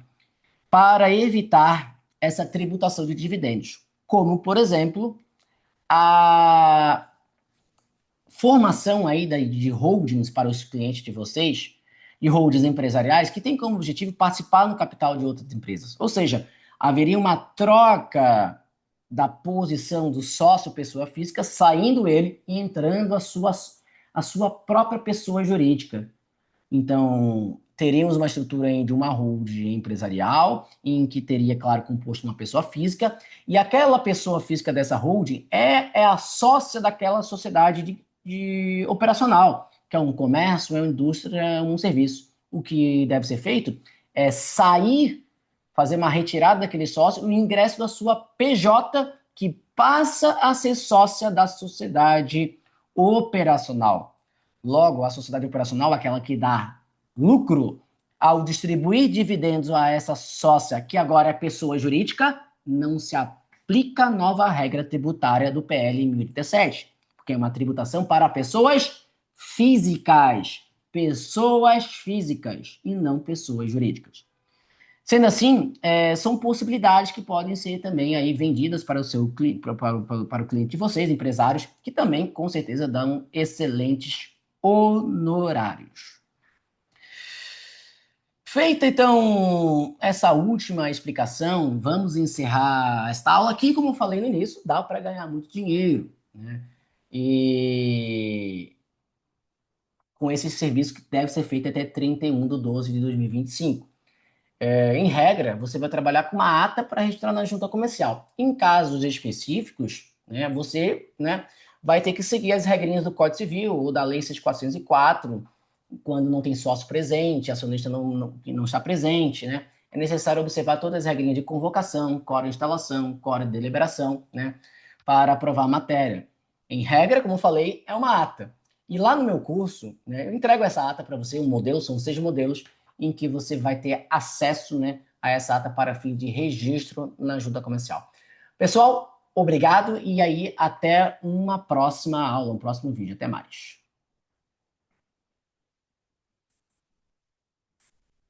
para evitar essa tributação de dividendos, como, por exemplo, a formação aí de holdings para os clientes de vocês, de holdings empresariais, que tem como objetivo participar no capital de outras empresas. Ou seja, haveria uma troca da posição do sócio pessoa física, saindo ele e entrando a sua própria pessoa jurídica. Então, teríamos uma estrutura de uma holding empresarial, em que teria, claro, composto uma pessoa física, e aquela pessoa física dessa holding é a sócia daquela sociedade de operacional, que é um comércio, é uma indústria, é um serviço. O que deve ser feito é sair, fazer uma retirada daquele sócio, o ingresso da sua PJ, que passa a ser sócia da sociedade operacional. Logo, a sociedade operacional, aquela que dá lucro ao distribuir dividendos a essa sócia, que agora é pessoa jurídica, não se aplica a nova regra tributária do PL 1087, porque é uma tributação para pessoas físicas e não pessoas jurídicas. Sendo assim, são possibilidades que podem ser também aí vendidas para o seu para o cliente de vocês, empresários, que também com certeza dão excelentes honorários. Feita então essa última explicação, vamos encerrar esta aula aqui. Como eu falei no início, dá para ganhar muito dinheiro, né? E com esse serviço que deve ser feito até 31/12/2025. Em regra, você vai trabalhar com uma ata para registrar na junta comercial. Em casos específicos, né, você, né, vai ter que seguir as regrinhas do Código Civil ou da Lei 6.404, quando não tem sócio presente, acionista que não está presente, né? É necessário observar todas as regrinhas de convocação, quórum de instalação, quórum de deliberação, né, para aprovar a matéria. Em regra, como eu falei, é uma ata. E lá no meu curso, né, eu entrego essa ata para você, um modelo, são 6 modelos, em que você vai ter acesso, né, a essa ata para fim de registro na junta comercial. Pessoal, obrigado e aí até uma próxima aula, um próximo vídeo. Até mais.